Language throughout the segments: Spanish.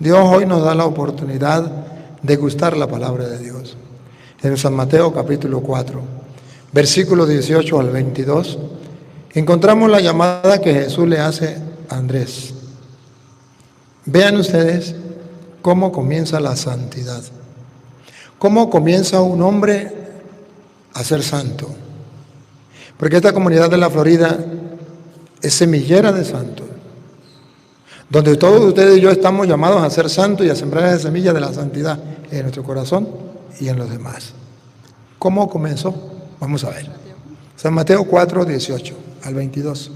Dios hoy nos da la oportunidad de gustar la palabra de Dios. En San Mateo capítulo 4, versículos 18 al 22, encontramos la llamada que Jesús le hace a Andrés. Vean ustedes cómo comienza la santidad. Cómo comienza un hombre a ser santo. Porque esta comunidad de la Florida es semillera de santos, donde todos ustedes y yo estamos llamados a ser santos y a sembrar esa semilla de la santidad en nuestro corazón y en los demás. ¿Cómo comenzó? Vamos a ver. San Mateo 4, 18 al 22.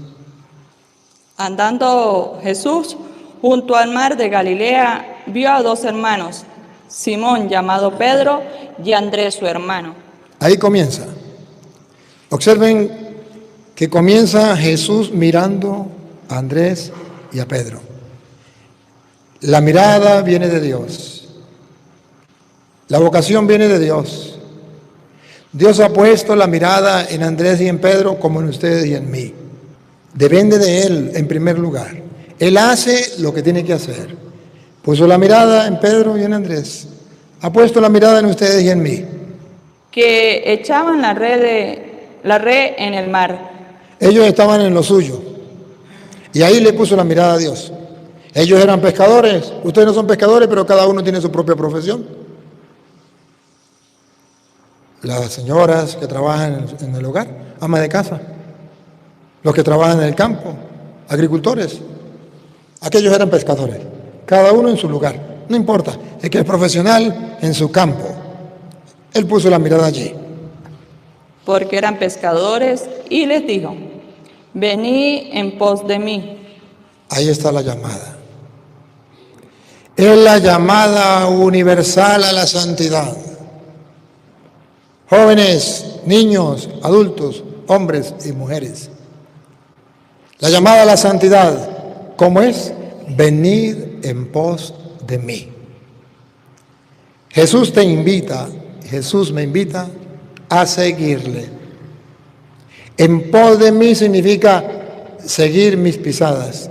Andando Jesús junto al mar de Galilea, vio a dos hermanos, Simón llamado Pedro y Andrés su hermano. Ahí comienza. Observen que comienza Jesús mirando a Andrés y a Pedro. La mirada viene de Dios. La vocación viene de Dios. Dios ha puesto la mirada en Andrés y en Pedro como en ustedes y en mí. Depende de Él en primer lugar. Él hace lo que tiene que hacer. Puso la mirada en Pedro y en Andrés. Ha puesto la mirada en ustedes y en mí. Que echaban la red en el mar. Ellos estaban en lo suyo. Y ahí le puso la mirada a Dios. Ellos eran pescadores. Ustedes no son pescadores, pero cada uno tiene su propia profesión. Las señoras que trabajan en el hogar, amas de casa. Los que trabajan en el campo, agricultores. Aquellos eran pescadores. Cada uno en su lugar. No importa. El que es profesional en su campo. Él puso la mirada allí. Porque eran pescadores, y les dijo: venid en pos de mí. Ahí está la llamada. Es la llamada universal a la santidad. Jóvenes, niños, adultos, hombres y mujeres. La llamada a la santidad, ¿cómo es? Venid en pos de mí. Jesús te invita, Jesús me invita a seguirle. En pos de mí significa seguir mis pisadas.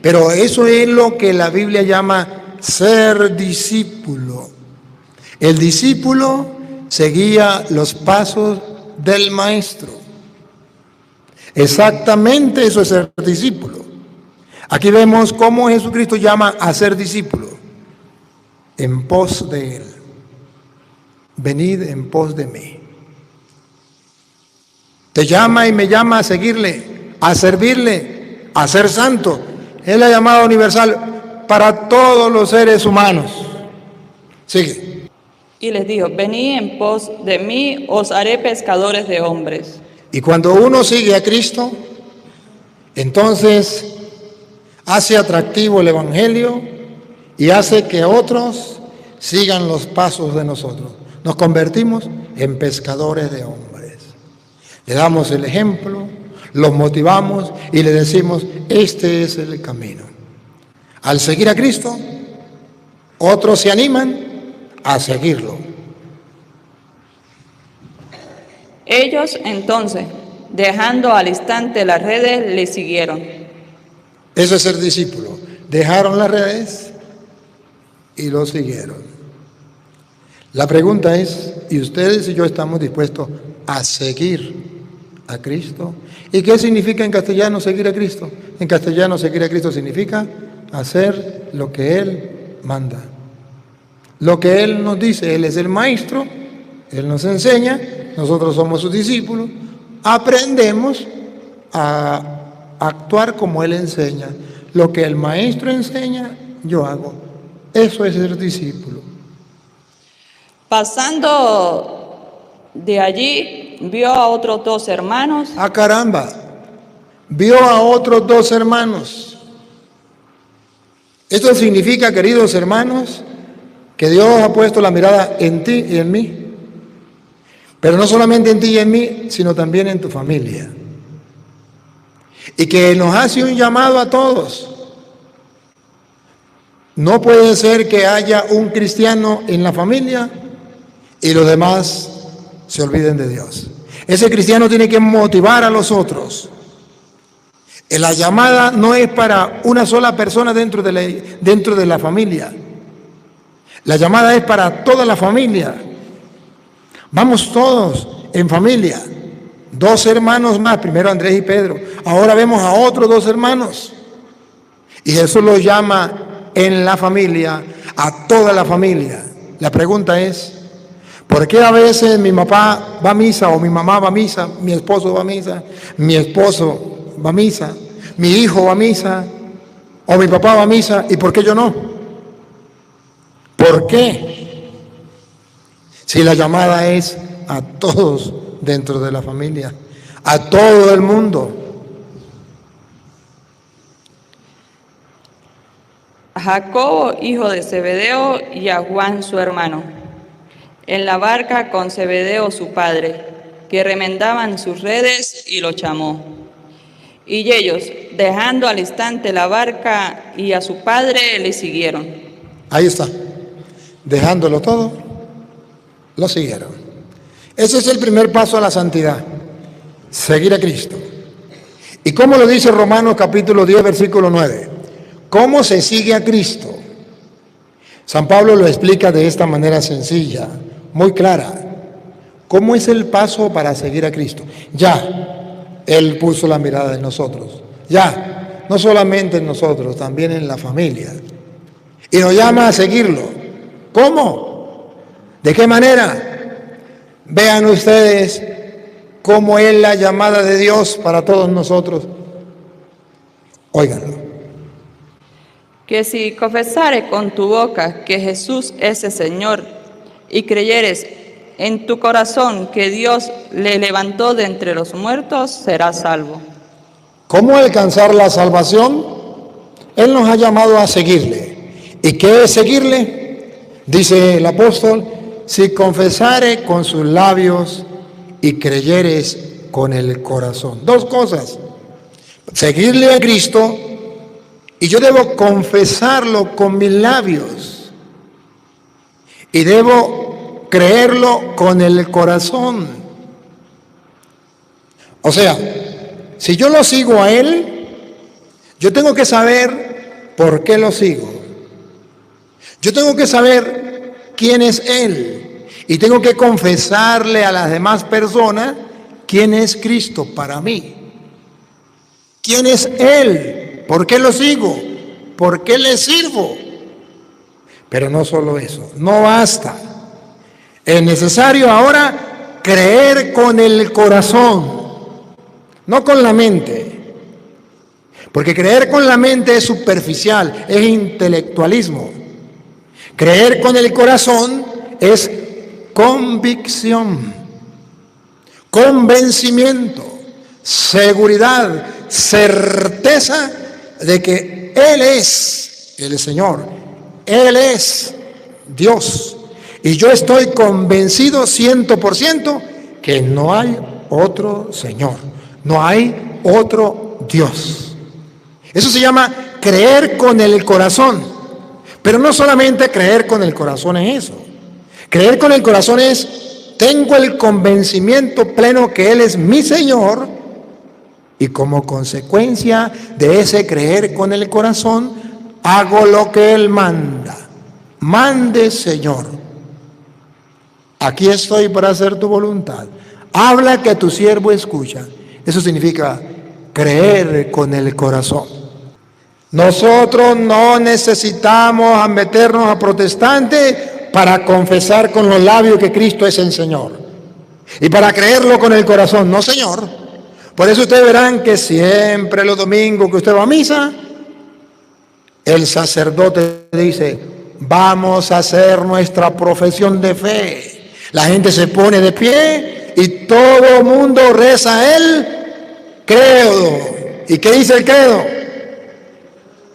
Pero eso es lo que la Biblia llama ser discípulo. El discípulo seguía los pasos del maestro. Exactamente eso es ser discípulo. Aquí vemos cómo Jesucristo llama a ser discípulo. En pos de Él. Venid en pos de mí. Te llama y me llama a seguirle, a servirle, a ser santo. Es la llamada universal para todos los seres humanos. Sigue. Y les dijo: venid en pos de mí, os haré pescadores de hombres. Y cuando uno sigue a Cristo, entonces hace atractivo el Evangelio y hace que otros sigan los pasos de nosotros. Nos convertimos en pescadores de hombres. Le damos el ejemplo, los motivamos y le decimos: este es el camino. Al seguir a Cristo, otros se animan a seguirlo. Ellos entonces, dejando al instante las redes, le siguieron. Eso es ser discípulo. Dejaron las redes y lo siguieron. La pregunta es, ¿y ustedes y yo estamos dispuestos a seguir a Cristo? ¿Y qué significa en castellano seguir a Cristo? En castellano seguir a Cristo significa hacer lo que Él manda. Lo que Él nos dice. Él es el maestro, Él nos enseña, nosotros somos sus discípulos, aprendemos a actuar como Él enseña. Lo que el maestro enseña, yo hago. Eso es ser discípulo. Pasando de allí, vio a otros dos hermanos. ¡Ah, caramba! Vio a otros dos hermanos. Esto significa, queridos hermanos, que Dios ha puesto la mirada en ti y en mí. Pero no solamente en ti y en mí, sino también en tu familia. Y que nos hace un llamado a todos. No puede ser que haya un cristiano en la familia y los demás se olviden de Dios. Ese cristiano tiene que motivar a los otros. La llamada no es para una sola persona dentro de la familia. La llamada es para toda la familia. Vamos todos en familia. 2 hermanos más, primero Andrés y Pedro. Ahora vemos a otros 2 hermanos. Y Jesús los llama en la familia, a toda la familia. La pregunta es, ¿por qué a veces mi papá va a misa o mi mamá va a misa, mi esposo va a misa, mi esposo va a misa, mi hijo va a misa o mi papá va a misa y por qué yo no? ¿Por qué? Si la llamada es a todos dentro de la familia, a todo el mundo. A Jacobo, hijo de Zebedeo, y a Juan, su hermano, en la barca con Zebedeo, su padre, que remendaban sus redes, y lo llamó. Y ellos, dejando al instante la barca y a su padre, le siguieron. Ahí está. Dejándolo todo, lo siguieron. Ese es el primer paso a la santidad, seguir a Cristo. ¿Y cómo lo dice Romanos capítulo 10, versículo 9? ¿Cómo se sigue a Cristo? San Pablo lo explica de esta manera sencilla, muy clara. ¿Cómo es el paso para seguir a Cristo? Ya, Él puso la mirada en nosotros. Ya, no solamente en nosotros, también en la familia. Y nos llama a seguirlo. ¿Cómo? ¿De qué manera? Vean ustedes cómo es la llamada de Dios para todos nosotros. Óiganlo. Que si confesares con tu boca que Jesús es el Señor y creyeres en tu corazón que Dios le levantó de entre los muertos, serás salvo. ¿Cómo alcanzar la salvación? Él nos ha llamado a seguirle. ¿Y qué es seguirle? Dice el apóstol, si confesare con sus labios y creyeres con el corazón. 2 cosas. Seguirle a Cristo y yo debo confesarlo con mis labios. Y debo creerlo con el corazón. O sea, si yo lo sigo a Él, yo tengo que saber por qué lo sigo. Yo tengo que saber quién es Él. Y tengo que confesarle a las demás personas quién es Cristo para mí. ¿Quién es Él? ¿Por qué lo sigo? ¿Por qué le sirvo? Pero no solo eso, no basta. Es necesario ahora creer con el corazón, no con la mente. Porque creer con la mente es superficial, es intelectualismo. Creer con el corazón es convicción, convencimiento, seguridad, certeza de que Él es el Señor, Él es Dios. Y yo estoy convencido 100% que no hay otro Señor, no hay otro Dios. Eso se llama creer con el corazón. Pero no solamente creer con el corazón es eso. Creer con el corazón es, tengo el convencimiento pleno que Él es mi Señor, y como consecuencia de ese creer con el corazón, hago lo que Él manda. Mande, Señor. Aquí estoy para hacer tu voluntad. Habla que tu siervo escucha. Eso significa creer con el corazón. Nosotros no necesitamos meternos a protestantes para confesar con los labios que Cristo es el Señor y para creerlo con el corazón. No, Señor. Por eso ustedes verán que siempre los domingos que usted va a misa, el sacerdote dice, vamos a hacer nuestra profesión de fe. La gente se pone de pie y todo el mundo reza a Él, credo. ¿Y qué dice el credo?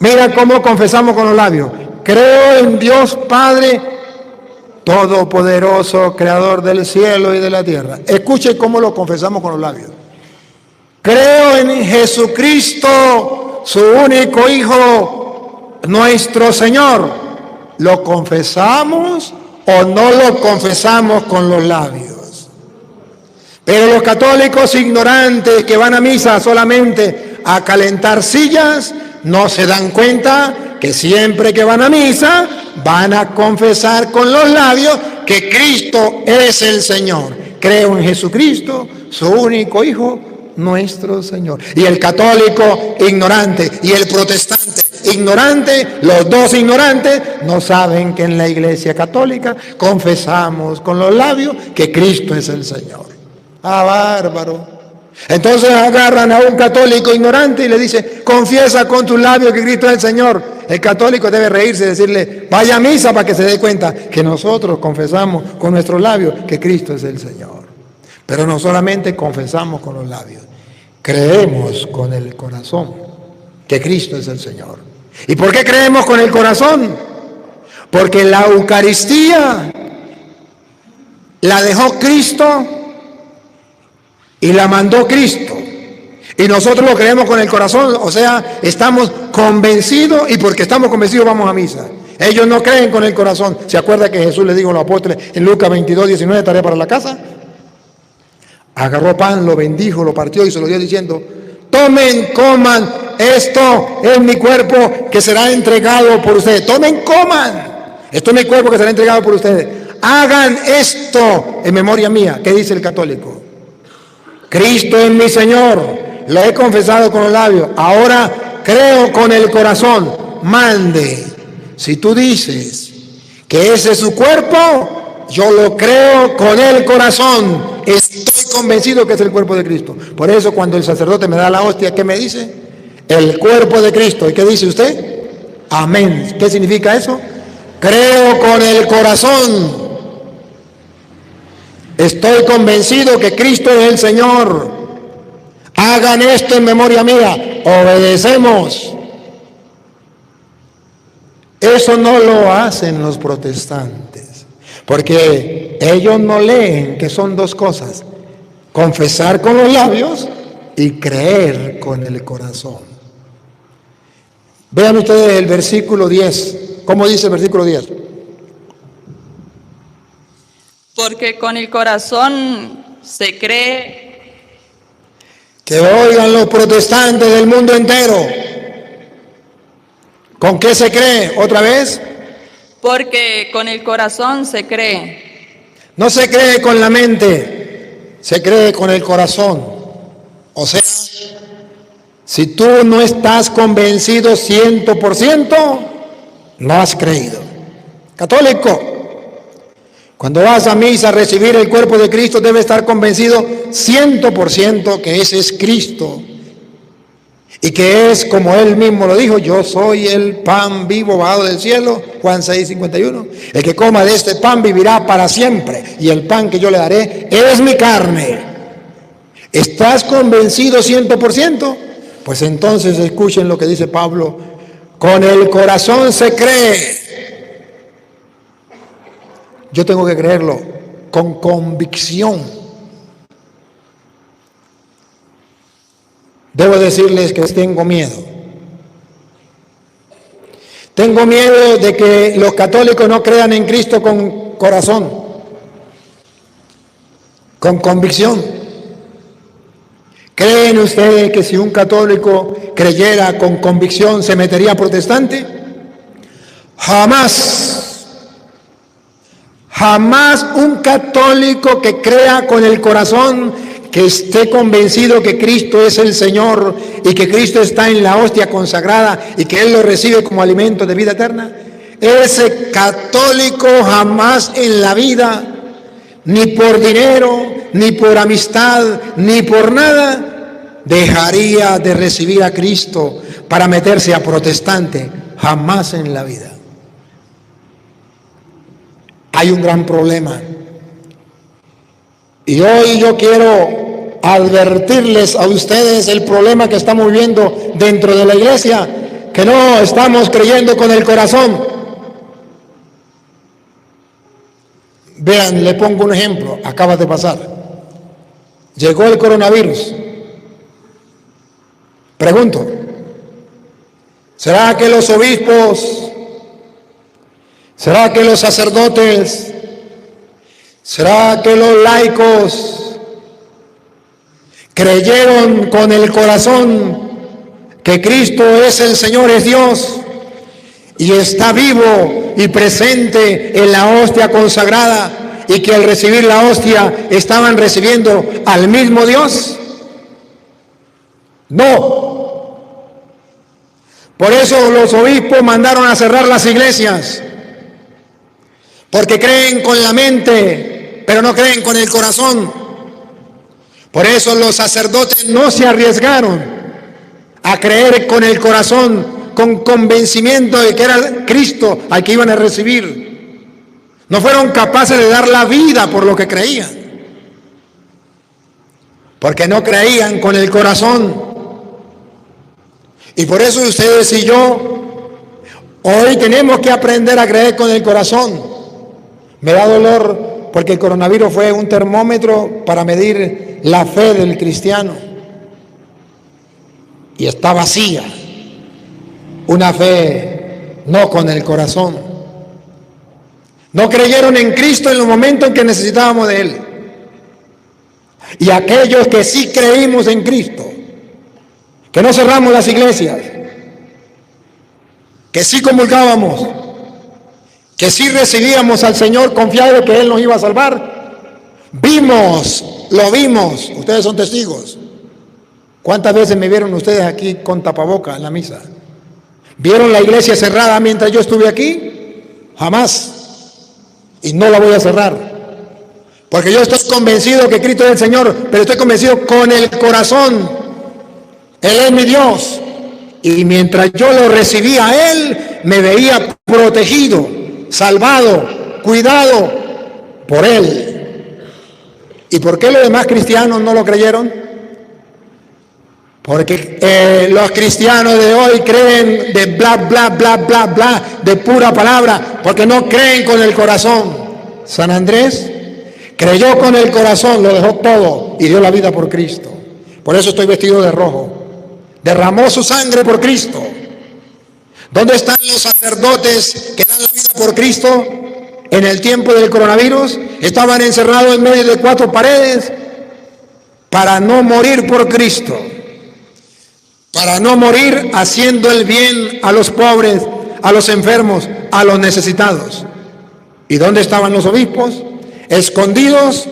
Mira cómo confesamos con los labios. Creo en Dios Padre Todopoderoso, Creador del cielo y de la tierra. Escuche cómo lo confesamos con los labios. Creo en Jesucristo, su único Hijo, nuestro Señor. ¿Lo confesamos o no lo confesamos con los labios? Pero los católicos ignorantes que van a misa solamente a calentar sillas, no se dan cuenta que siempre que van a misa van a confesar con los labios que Cristo es el Señor. Creo en Jesucristo, su único Hijo, nuestro Señor. Y el católico ignorante y el protestante ignorante, los dos ignorantes, no saben que en la Iglesia Católica confesamos con los labios que Cristo es el Señor. ¡Ah, bárbaro! Entonces agarran a un católico ignorante y le dicen, confiesa con tus labios que Cristo es el Señor. El católico debe reírse y decirle, vaya a misa para que se dé cuenta que nosotros confesamos con nuestros labios que Cristo es el Señor. Pero no solamente confesamos con los labios, creemos con el corazón que Cristo es el Señor. ¿Y por qué creemos con el corazón? Porque la Eucaristía la dejó Cristo y la mandó Cristo. Y nosotros lo creemos con el corazón, o sea, estamos convencidos, y porque estamos convencidos vamos a misa. Ellos no creen con el corazón. ¿Se acuerda que Jesús le dijo a los apóstoles en Lucas 22:19, tarea para la casa? Agarró pan, lo bendijo, lo partió y se lo dio diciendo, tomen, coman, esto es mi cuerpo que será entregado por ustedes. Tomen, coman, esto es mi cuerpo que será entregado por ustedes. Hagan esto en memoria mía. ¿Qué dice el católico? Cristo es mi Señor, lo he confesado con los labios, ahora creo con el corazón. Mande. Si tú dices que ese es su cuerpo, yo lo creo con el corazón. Estoy convencido que es el cuerpo de Cristo. Por eso cuando el sacerdote me da la hostia, ¿qué me dice? El cuerpo de Cristo. ¿Y qué dice usted? Amén. ¿Qué significa eso? Creo con el corazón. Estoy convencido que Cristo es el Señor. Hagan esto en memoria mía. Obedecemos. Eso no lo hacen los protestantes, porque ellos no leen que son dos cosas: confesar con los labios y creer con el corazón. Vean ustedes el versículo 10. ¿Cómo dice el versículo 10? Porque con el corazón se cree. Que oigan los protestantes del mundo entero. ¿Con qué se cree? ¿Otra vez? Porque con el corazón se cree. No se cree con la mente, se cree con el corazón. O sea, si tú no estás convencido 100%, no has creído. Católico, cuando vas a misa a recibir el cuerpo de Cristo, debes estar convencido 100% que ese es Cristo. Y que es como Él mismo lo dijo, yo soy el pan vivo bajado del cielo, Juan 6:51. El que coma de este pan vivirá para siempre, y el pan que yo le daré es mi carne. ¿Estás convencido 100%? Pues entonces escuchen lo que dice Pablo, con el corazón se cree. Yo tengo que creerlo con convicción. Debo decirles que tengo miedo. Tengo miedo de que los católicos no crean en Cristo con corazón, con convicción. ¿Creen ustedes que si un católico creyera con convicción se metería protestante? Jamás. Jamás un católico que crea con el corazón, que esté convencido que Cristo es el Señor y que Cristo está en la hostia consagrada y que Él lo recibe como alimento de vida eterna, ese católico jamás en la vida, ni por dinero, ni por amistad, ni por nada, dejaría de recibir a Cristo para meterse a protestante. Jamás en la vida. Hay un gran problema. Y hoy yo quiero advertirles a ustedes el problema que estamos viendo dentro de la iglesia, que no estamos creyendo con el corazón. Vean, le pongo un ejemplo, acaba de pasar. Llegó el coronavirus. Pregunto, ¿será que los obispos, será que los sacerdotes, será que los laicos creyeron con el corazón que Cristo es el Señor, es Dios, y está vivo y presente en la hostia consagrada, y que al recibir la hostia estaban recibiendo al mismo Dios? No. Por eso los obispos mandaron a cerrar las iglesias, porque creen con la mente, pero no creen con el corazón. Por eso los sacerdotes no se arriesgaron a creer con el corazón, con convencimiento de que era Cristo al que iban a recibir. No fueron capaces de dar la vida por lo que creían, porque no creían con el corazón. Y por eso ustedes y yo hoy tenemos que aprender a creer con el corazón. Me da dolor porque el coronavirus fue un termómetro para medir la fe del cristiano. Y está vacía. Una fe no con el corazón. No creyeron en Cristo en los momentos en que necesitábamos de Él. Y aquellos que sí creímos en Cristo, que no cerramos las iglesias, que sí comulgábamos, que sí recibíamos al Señor confiado que Él nos iba a salvar, lo vimos, ustedes son testigos. ¿Cuántas veces me vieron ustedes aquí con tapaboca en la misa? ¿Vieron la iglesia cerrada mientras yo estuve aquí? Jamás. Y no la voy a cerrar, porque yo estoy convencido que Cristo es el Señor, pero estoy convencido con el corazón. Él es mi Dios, y mientras yo lo recibía a Él, me veía protegido, salvado, cuidado por Él. ¿Y por qué los demás cristianos no lo creyeron? Porque los cristianos de hoy creen de bla, bla, bla, bla, bla, de pura palabra, porque no creen con el corazón. San Andrés creyó con el corazón, lo dejó todo y dio la vida por Cristo. Por eso estoy vestido de rojo. Derramó su sangre por Cristo. ¿Dónde están los sacerdotes que dan la vida por Cristo en el tiempo del coronavirus? Estaban encerrados en medio de 4 paredes para no morir por Cristo, para no morir haciendo el bien a los pobres, a los enfermos, a los necesitados. ¿Y dónde estaban los obispos? Escondidos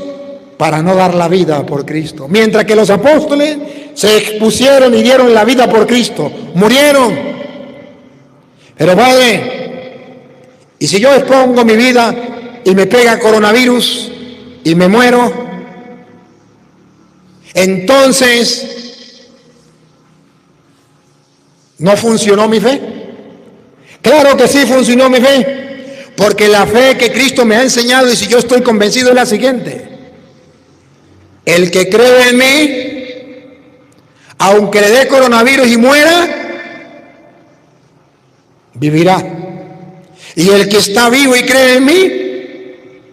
para no dar la vida por Cristo. Mientras que los apóstoles se expusieron y dieron la vida por Cristo, murieron. Pero Padre, ¿y si yo expongo mi vida y me pega coronavirus y me muero? Entonces, ¿no funcionó mi fe? Claro que sí funcionó mi fe, porque la fe que Cristo me ha enseñado, y si yo estoy convencido, es la siguiente: el que cree en mí, aunque le dé coronavirus y muera, vivirá. Y el que está vivo y cree en mí,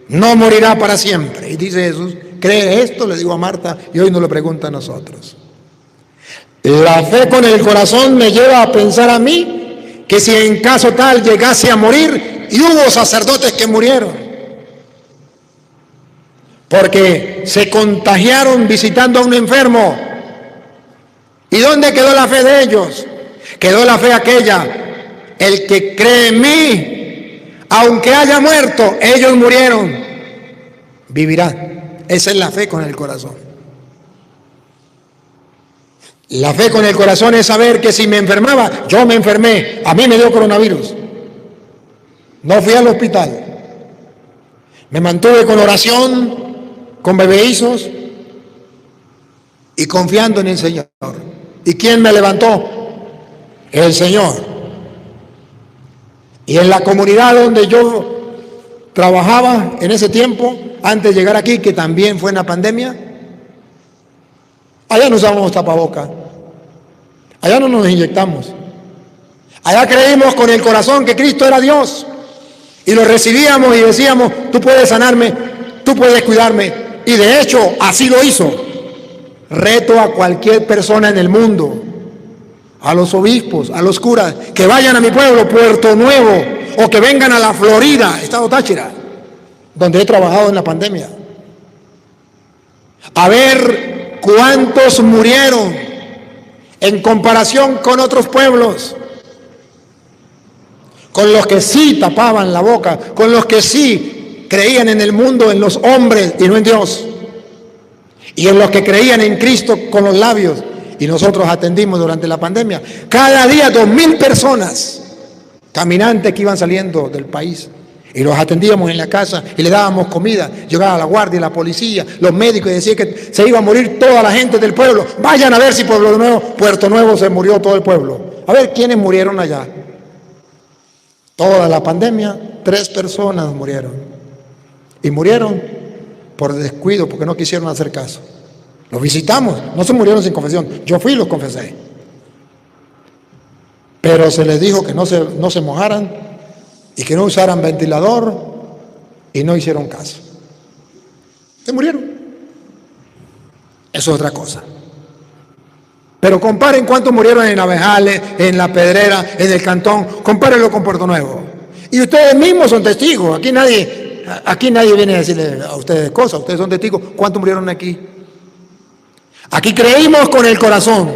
no morirá para siempre. Y dice Jesús, ¿cree esto? Le digo a Marta, y hoy nos lo pregunta a nosotros. La fe con el corazón me lleva a pensar a mí que si en caso tal llegase a morir, y hubo sacerdotes que murieron, porque se contagiaron visitando a un enfermo. ¿Y dónde quedó la fe de ellos? Quedó la fe aquella: el que cree en mí, aunque haya muerto, ellos murieron, vivirá. Esa es la fe con el corazón. La fe con el corazón es saber que si me enfermaba, yo me enfermé, a mí me dio coronavirus, no fui al hospital, me mantuve con oración, con bebeizos y confiando en el Señor. ¿Y quién me levantó? El Señor. Y en la comunidad donde yo trabajaba en ese tiempo, antes de llegar aquí, que también fue en la pandemia, allá no usábamos tapabocas, allá no nos inyectamos, allá creímos con el corazón que Cristo era Dios y lo recibíamos y decíamos, tú puedes sanarme, tú puedes cuidarme. Y de hecho, así lo hizo. Reto a cualquier persona en el mundo, a los obispos, a los curas, que vayan a mi pueblo, Puerto Nuevo, o que vengan a la Florida, Estado Táchira, donde he trabajado en la pandemia, a ver cuántos murieron en comparación con otros pueblos, con los que sí tapaban la boca, con los que sí creían en el mundo, en los hombres y no en Dios, y en los que creían en Cristo con los labios. Y nosotros atendimos durante la pandemia cada día 2,000 personas caminantes que iban saliendo del país, y los atendíamos en la casa y le dábamos comida. Llegaba la guardia, la policía, los médicos, y decían que se iba a morir toda la gente del pueblo. Vayan a ver si Puerto Nuevo se murió todo el pueblo. A ver quiénes murieron allá. Toda la pandemia, 3 personas murieron, y murieron por descuido, porque no quisieron hacer caso. Los visitamos, no se murieron sin confesión. Yo fui y los confesé. Pero se les dijo que no se mojaran y que no usaran ventilador, y no hicieron caso. Se murieron. Eso es otra cosa. Pero comparen cuántos murieron en Abejales, en La Pedrera, en el Cantón. Compárenlo con Puerto Nuevo. Y ustedes mismos son testigos. Aquí nadie viene a decirle a ustedes cosas. Ustedes son testigos. ¿Cuántos murieron aquí? Aquí creímos con el corazón.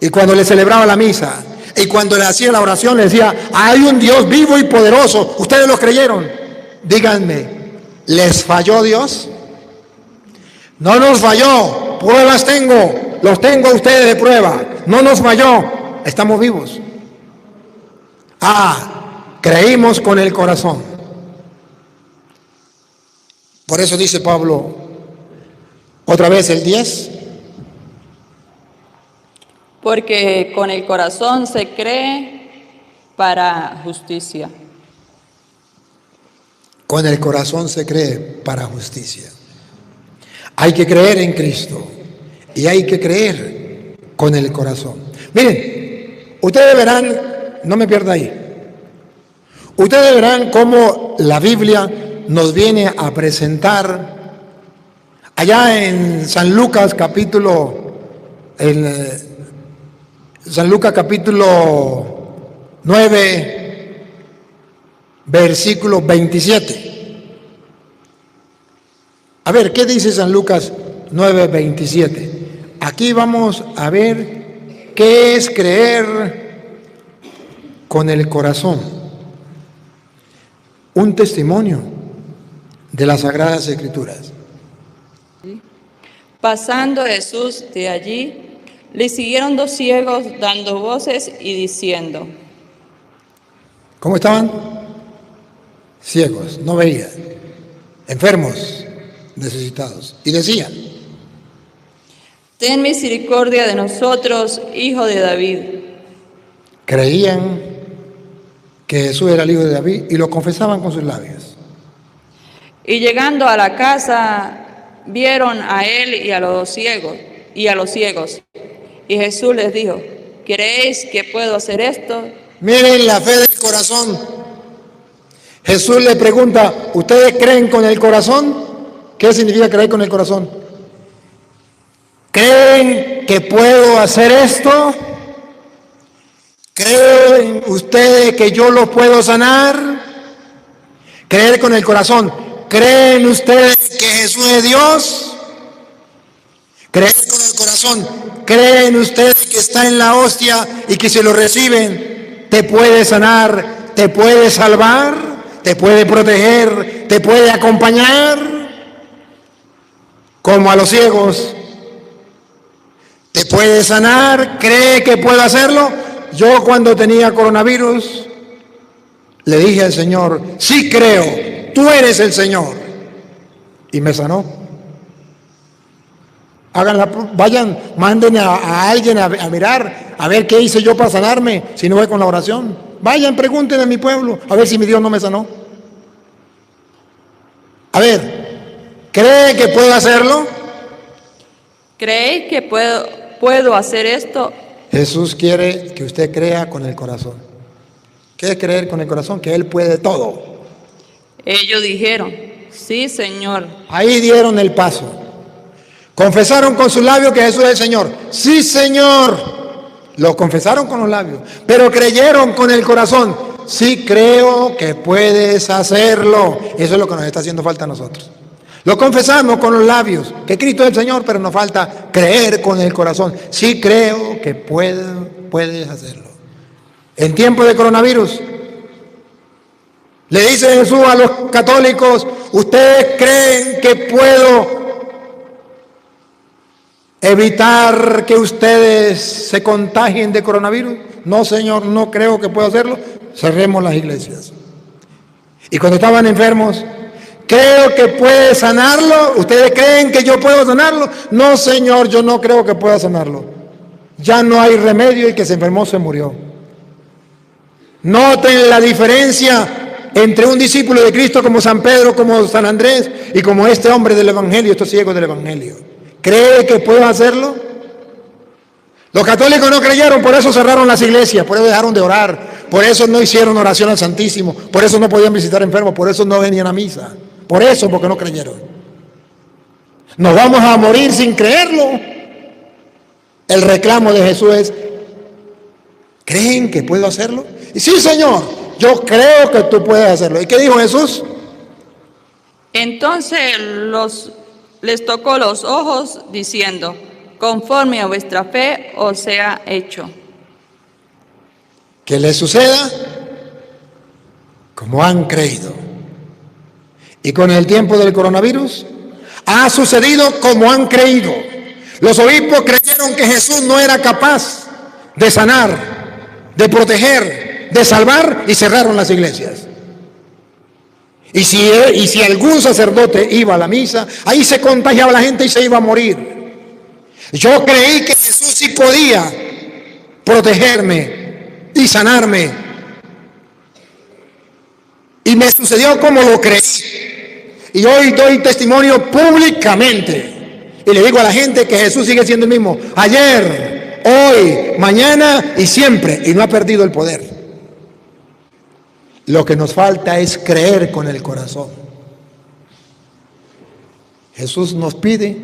Y cuando le celebraba la misa, y cuando le hacía la oración, le decía: hay un Dios vivo y poderoso. Ustedes lo creyeron. Díganme, ¿les falló Dios? No nos falló. Pruebas tengo. Los tengo a ustedes de prueba. No nos falló. Estamos vivos. Creímos con el corazón. Por eso dice Pablo, otra vez el 10. Porque con el corazón se cree para justicia. Con el corazón se cree para justicia. Hay que creer en Cristo y hay que creer con el corazón. Miren, ustedes verán, no me pierda ahí, ustedes verán cómo la Biblia nos viene a presentar allá en San Lucas capítulo 9, versículo 27. A ver, ¿qué dice San Lucas 9, 27? Aquí vamos a ver qué es creer con el corazón. Un testimonio de las Sagradas Escrituras. Pasando Jesús de allí, le siguieron 2 ciegos dando voces y diciendo. ¿Cómo estaban? Ciegos, no veían, enfermos, necesitados. Y decían: ten misericordia de nosotros, hijo de David. Creían que Jesús era el hijo de David y lo confesaban con sus labios. Y llegando a la casa, vieron a él y a los ciegos. Y Jesús les dijo: ¿creéis que puedo hacer esto? Miren la fe del corazón. Jesús le pregunta: ¿ustedes creen con el corazón? ¿Qué significa creer con el corazón? ¿Creen que puedo hacer esto? ¿Creen ustedes que yo lo puedo sanar? Creer con el corazón. ¿Creen ustedes que Jesús es Dios? Creer con el corazón. ¿Creen ustedes que está en la hostia y que si lo reciben te puede sanar, te puede salvar, te puede proteger, te puede acompañar? Como a los ciegos. ¿Te puede sanar? ¿Cree que puedo hacerlo? Yo cuando tenía coronavirus le dije al Señor: sí creo, tú eres el Señor. Y me sanó. Vayan, manden a alguien a mirar, a ver qué hice yo para sanarme, si no voy con la oración. Vayan, pregunten a mi pueblo, a ver si mi Dios no me sanó. A ver, ¿cree que puedo hacerlo? ¿Creéis que puedo hacer esto? Jesús quiere que usted crea con el corazón. ¿Qué es creer con el corazón? Que Él puede todo. Ellos dijeron: sí, Señor. Ahí dieron el paso. Confesaron con sus labios que Jesús es el Señor. Sí, Señor. Lo confesaron con los labios, pero creyeron con el corazón. Sí, creo que puedes hacerlo. Eso es lo que nos está haciendo falta a nosotros. Lo confesamos con los labios, que Cristo es el Señor, pero nos falta creer con el corazón. Sí creo que puedes hacerlo. En tiempo de coronavirus, le dice Jesús a los católicos, ¿ustedes creen que puedo evitar que ustedes se contagien de coronavirus? No, Señor, no creo que pueda hacerlo. Cerremos las iglesias. Y cuando estaban enfermos, ¿creo que puede sanarlo? ¿Ustedes creen que yo puedo sanarlo? No, Señor, yo no creo que pueda sanarlo. Ya no hay remedio y que se enfermó se murió. Noten la diferencia entre un discípulo de Cristo como San Pedro, como San Andrés y como este hombre del Evangelio, estos ciegos del Evangelio. ¿Cree que puedo hacerlo? Los católicos no creyeron, por eso cerraron las iglesias, por eso dejaron de orar, por eso no hicieron oración al Santísimo, por eso no podían visitar enfermos, por eso no venían a misa, por eso, porque no creyeron. Nos vamos a morir sin creerlo. El reclamo de Jesús es, ¿creen que puedo hacerlo? Y sí, Señor, yo creo que tú puedes hacerlo. ¿Y qué dijo Jesús? Entonces les tocó los ojos, diciendo, conforme a vuestra fe os sea hecho. Que les suceda como han creído. Y con el tiempo del coronavirus, ha sucedido como han creído. Los obispos creyeron que Jesús no era capaz de sanar, de proteger, de salvar, y cerraron las iglesias. Y si algún sacerdote iba a la misa, ahí se contagiaba la gente y se iba a morir. Yo creí que Jesús sí podía protegerme y sanarme. Y me sucedió como lo creí. Y hoy doy testimonio públicamente. Y le digo a la gente que Jesús sigue siendo el mismo. Ayer, hoy, mañana y siempre. Y no ha perdido el poder. Lo que nos falta es creer con el corazón. Jesús nos pide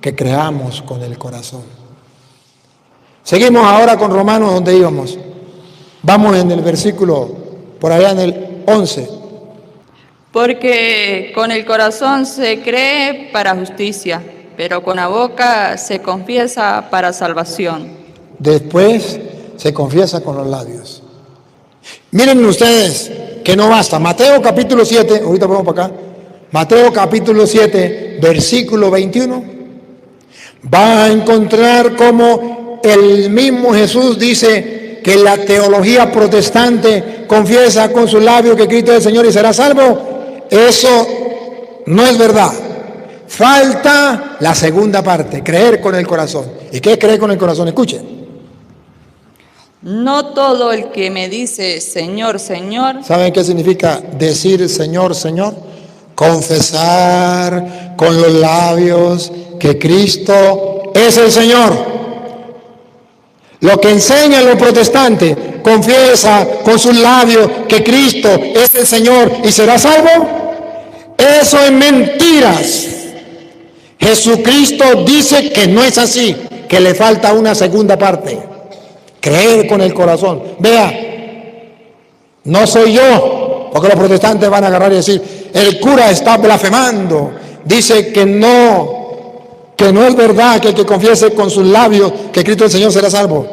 que creamos con el corazón. Seguimos ahora con Romanos, donde íbamos. Vamos en el versículo, por allá en el 11. Porque con el corazón se cree para justicia, pero con la boca se confiesa para salvación. Después se confiesa con los labios. Miren ustedes que no basta. Mateo capítulo 7, ahorita vamos para acá. Mateo capítulo 7, versículo 21. Va a encontrar como el mismo Jesús dice que la teología protestante confiesa con sus labios que Cristo es el Señor y será salvo. Eso no es verdad. Falta la segunda parte, creer con el corazón. ¿Y qué es creer con el corazón? Escuchen. No todo el que me dice Señor, Señor. ¿Saben qué significa decir Señor, Señor? Confesar con los labios que Cristo es el Señor. Lo que enseñan los protestantes, confiesa con sus labios que Cristo es el Señor y será salvo. Eso es mentiras. Jesucristo dice que no es así, que le falta una segunda parte. Creer con el corazón. Vea, no soy yo, porque los protestantes van a agarrar y decir, el cura está blasfemando, dice que no es verdad que el que confiese con sus labios que Cristo el Señor será salvo.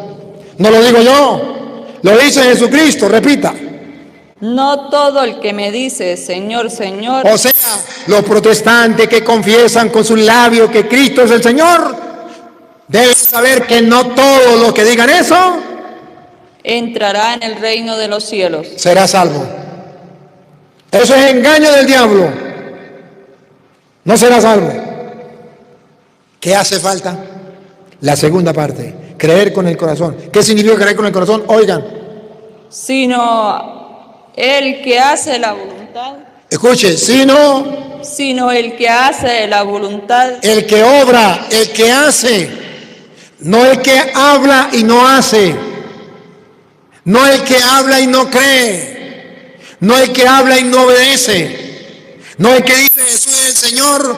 No lo digo yo, lo dice Jesucristo, repita. No todo el que me dice Señor, Señor. O sea, los protestantes que confiesan con sus labios que Cristo es el Señor, deben saber que no todos los que digan eso entrará en el reino de los cielos. Será salvo. Eso es engaño del diablo. No será salvo. ¿Qué hace falta? La segunda parte, creer con el corazón. ¿Qué significa creer con el corazón? Oigan. Sino el que hace la voluntad. Escuche, sino el que hace la voluntad. El que obra, el que hace. No el que habla y no hace. No el que habla y no cree. No el que habla y no obedece. No el que dice Jesús es el Señor,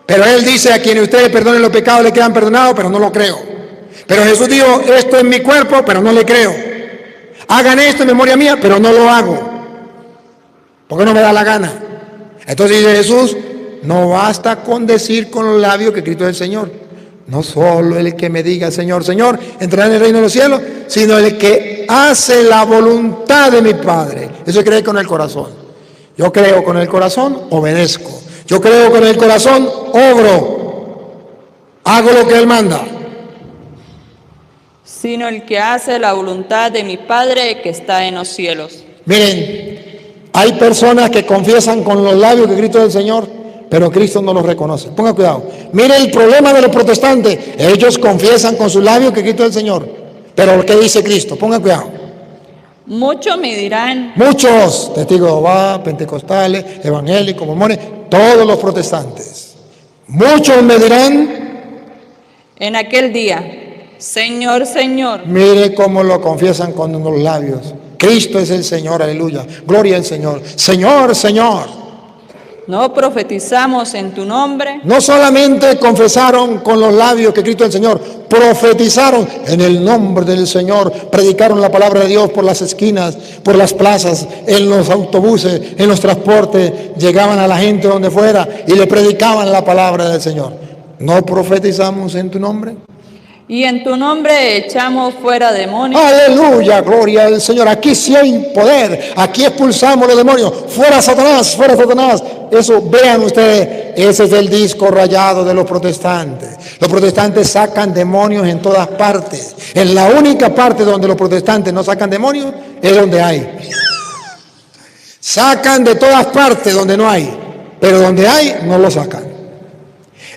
pero Él dice a quienes ustedes perdonen los pecados le quedan perdonados, pero no lo creo. Pero Jesús dijo, esto es mi cuerpo, pero no le creo. Hagan esto en memoria mía, pero no lo hago, porque no me da la gana. Entonces dice Jesús, no basta con decir con los labios que Cristo es el Señor. No solo el que me diga Señor, Señor, entrará en el reino de los cielos, sino el que hace la voluntad de mi Padre. Eso es creer con el corazón. Yo creo con el corazón, obedezco. Yo creo con el corazón, obro. Hago lo que Él manda. Sino el que hace la voluntad de mi Padre que está en los cielos. Miren, hay personas que confiesan con los labios que Cristo es el Señor, pero Cristo no los reconoce. Ponga cuidado. Mire el problema de los protestantes. Ellos confiesan con sus labios que Cristo es el Señor, pero ¿qué dice Cristo? Ponga cuidado. Muchos me dirán, Muchos testigos de Jehová, pentecostales, evangélicos, mormones, todos los protestantes. Muchos me dirán, en aquel día, Señor, Señor, mire cómo lo confiesan con los labios. Cristo es el Señor, aleluya. Gloria al Señor. Señor, Señor. ¿no profetizamos en tu nombre? No solamente confesaron con los labios que Cristo es el Señor, profetizaron en el nombre del Señor, predicaron la palabra de Dios por las esquinas, por las plazas, en los autobuses, en los transportes, llegaban a la gente donde fuera y le predicaban la palabra del Señor. ¿No profetizamos en tu nombre? Y en tu nombre echamos fuera demonios. Aleluya, gloria al Señor. Aquí sí hay poder, aquí expulsamos los demonios. Fuera Satanás, fuera Satanás. Eso, vean ustedes, ese es el disco rayado de los protestantes. Los protestantes sacan demonios en todas partes. En la única parte donde los protestantes no sacan demonios es donde hay. Sacan de todas partes donde no hay, pero donde hay no lo sacan.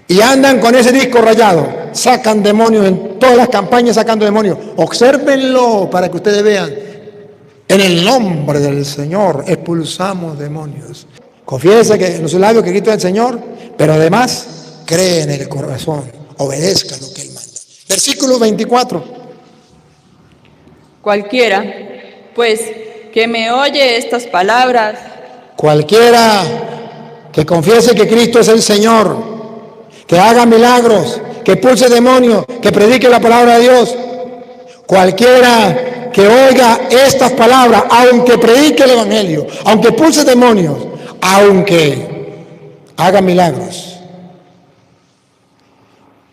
Y andan con ese disco rayado, sacan demonios en todas las campañas, sacando demonios. Obsérvenlo para que ustedes vean. En el nombre del Señor expulsamos demonios. Confiese que en sus labios que Cristo es el Señor, pero además cree en el corazón, obedezca lo que Él manda. Versículo 24. Cualquiera, pues, que me oye estas palabras, Cualquiera que confiese que Cristo es el Señor, que haga milagros, que expulse demonios, que predique la palabra de Dios. Cualquiera que oiga estas palabras, aunque predique el evangelio, aunque expulse demonios, aunque haga milagros.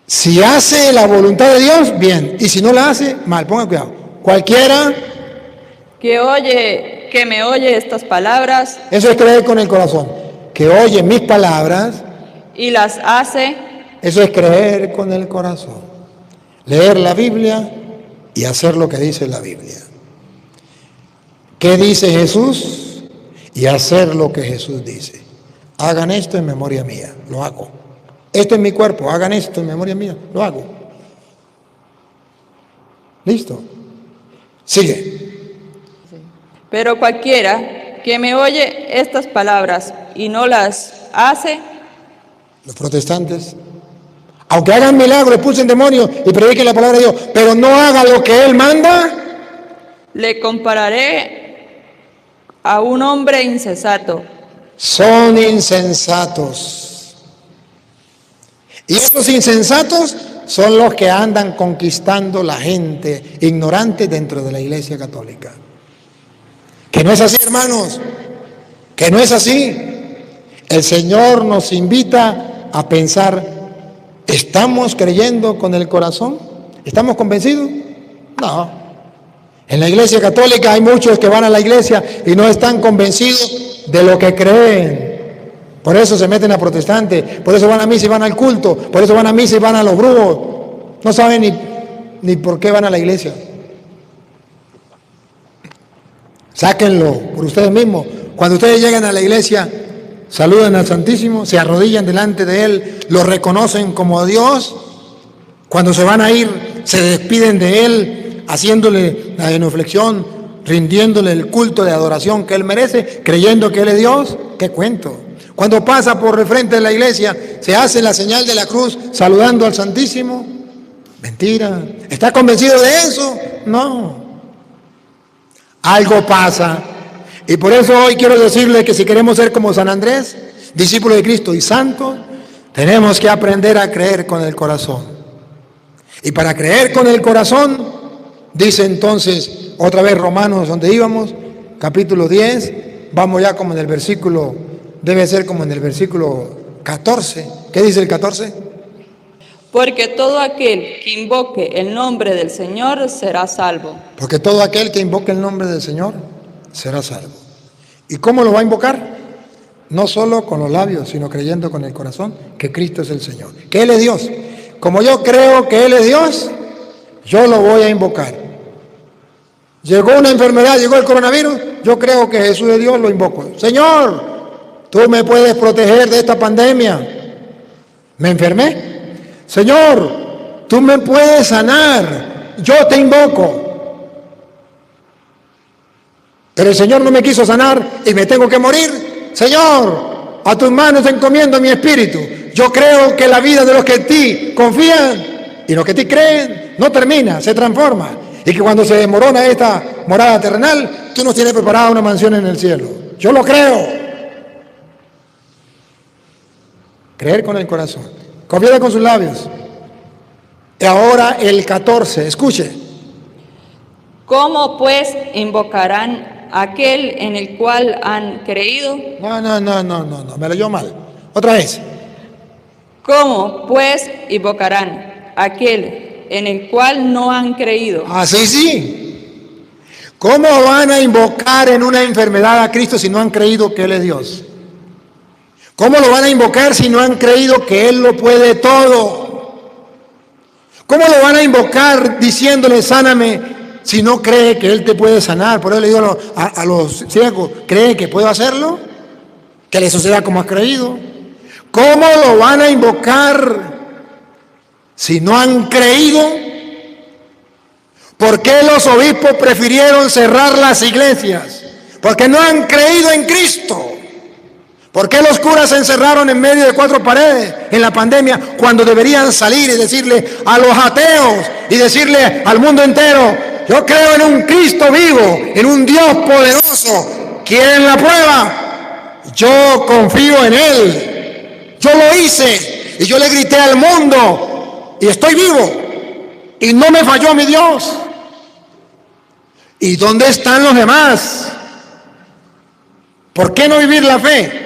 Si hace la voluntad de Dios, bien. Y si no la hace, mal. Ponga cuidado. Cualquiera que me oye estas palabras eso es creer con el corazón. Que oye mis palabras, y las hace, eso es creer con el corazón. Leer la Biblia y hacer lo que dice la Biblia. ¿Qué dice Jesús? Y hacer lo que Jesús dice. Hagan esto en memoria mía, lo hago. Esto es mi cuerpo, hagan esto en memoria mía, lo hago. ¿Listo? Sigue. pero cualquiera que me oye estas palabras y no las hace, Los protestantes, aunque hagan milagros, expulsen demonios y prediquen la palabra de Dios, pero no haga lo que Él manda, le compararé a un hombre insensato, son insensatos. Y estos insensatos son los que andan conquistando la gente ignorante dentro de la Iglesia Católica. Que no es así, hermanos, que no es así. El Señor nos invita a pensar, ¿estamos creyendo con el corazón? ¿Estamos convencidos? No. En la Iglesia Católica hay muchos que van a la iglesia y no están convencidos de lo que creen. Por eso se meten a protestantes, por eso van a misa y van al culto, por eso van a misa y van a los brujos. No saben ni por qué van a la iglesia. Sáquenlo por ustedes mismos. Cuando ustedes llegan a la iglesia, saludan al Santísimo, se arrodillan delante de Él, lo reconocen como Dios. Cuando se van a ir, se despiden de Él, haciéndole la genuflexión, rindiéndole el culto de adoración que Él merece, creyendo que Él es Dios. ¿Qué cuento? Cuando pasa por el frente de la iglesia, se hace la señal de la cruz, saludando al Santísimo. Mentira. ¿Está convencido de eso? No. Algo pasa. Y por eso hoy quiero decirle que si queremos ser como San Andrés, discípulo de Cristo y santo, tenemos que aprender a creer con el corazón. Y para creer con el corazón, dice entonces, otra vez Romanos, donde íbamos, capítulo 10, vamos ya como en el versículo, debe ser como en el versículo 14. ¿Qué dice el 14? Porque todo aquel que invoque el nombre del Señor será salvo. Porque todo aquel que invoque el nombre del Señor será salvo. ¿Y cómo lo va a invocar? No solo con los labios, sino creyendo con el corazón que Cristo es el Señor, que Él es Dios. Como yo creo que Él es Dios, yo lo voy a invocar. Llegó una enfermedad, llegó el coronavirus, yo creo que Jesús es Dios, lo invoco. Señor, tú me puedes proteger de esta pandemia. ¿Me enfermé? Señor, tú me puedes sanar, yo te invoco. Pero el Señor no me quiso sanar y me tengo que morir. Señor, a tus manos encomiendo mi espíritu. Yo creo que la vida de los que en ti confían y los que en ti creen no termina, se transforma. Y que cuando se desmorona esta morada terrenal, tú nos tienes preparada una mansión en el cielo. Yo lo creo. Creer con el corazón, confiar con sus labios. Y ahora el 14, escuche. ¿Cómo pues invocarán aquel en el cual han creído? No, me leyó mal. Otra vez. ¿Cómo pues invocarán aquel en el cual no han creído? Sí. ¿Cómo van a invocar en una enfermedad a Cristo si no han creído que Él es Dios? ¿Cómo lo van a invocar si no han creído que Él lo puede todo? ¿Cómo lo van a invocar diciéndole sáname si no cree que Él te puede sanar? Por eso le digo a los ciegos, ¿cree que puedo hacerlo? Que le suceda como has creído. ¿Cómo lo van a invocar si no han creído? ¿Por qué los obispos prefirieron cerrar las iglesias? Porque no han creído en Cristo. ¿Por qué los curas se encerraron en medio de 4 paredes en la pandemia cuando deberían salir y decirle a los ateos y decirle al mundo entero, yo creo en un Cristo vivo, en un Dios poderoso? ¿Quieren la prueba? Yo confío en Él. Yo lo hice y yo le grité al mundo y estoy vivo y no me falló mi Dios. ¿Y dónde están los demás? ¿Por qué no vivir la fe?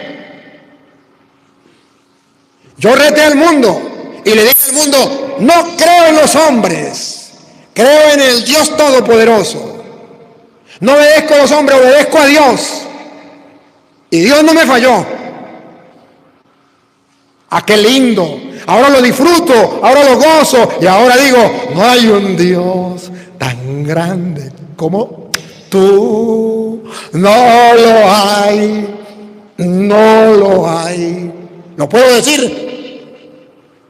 Yo reté al mundo y le dije al mundo, no creo en los hombres, creo en el Dios Todopoderoso. No obedezco a los hombres, obedezco a Dios. Y Dios no me falló. ¡Ah, qué lindo! Ahora lo disfruto, ahora lo gozo y ahora digo, no hay un Dios tan grande como tú. No lo hay, no lo hay. Lo puedo decir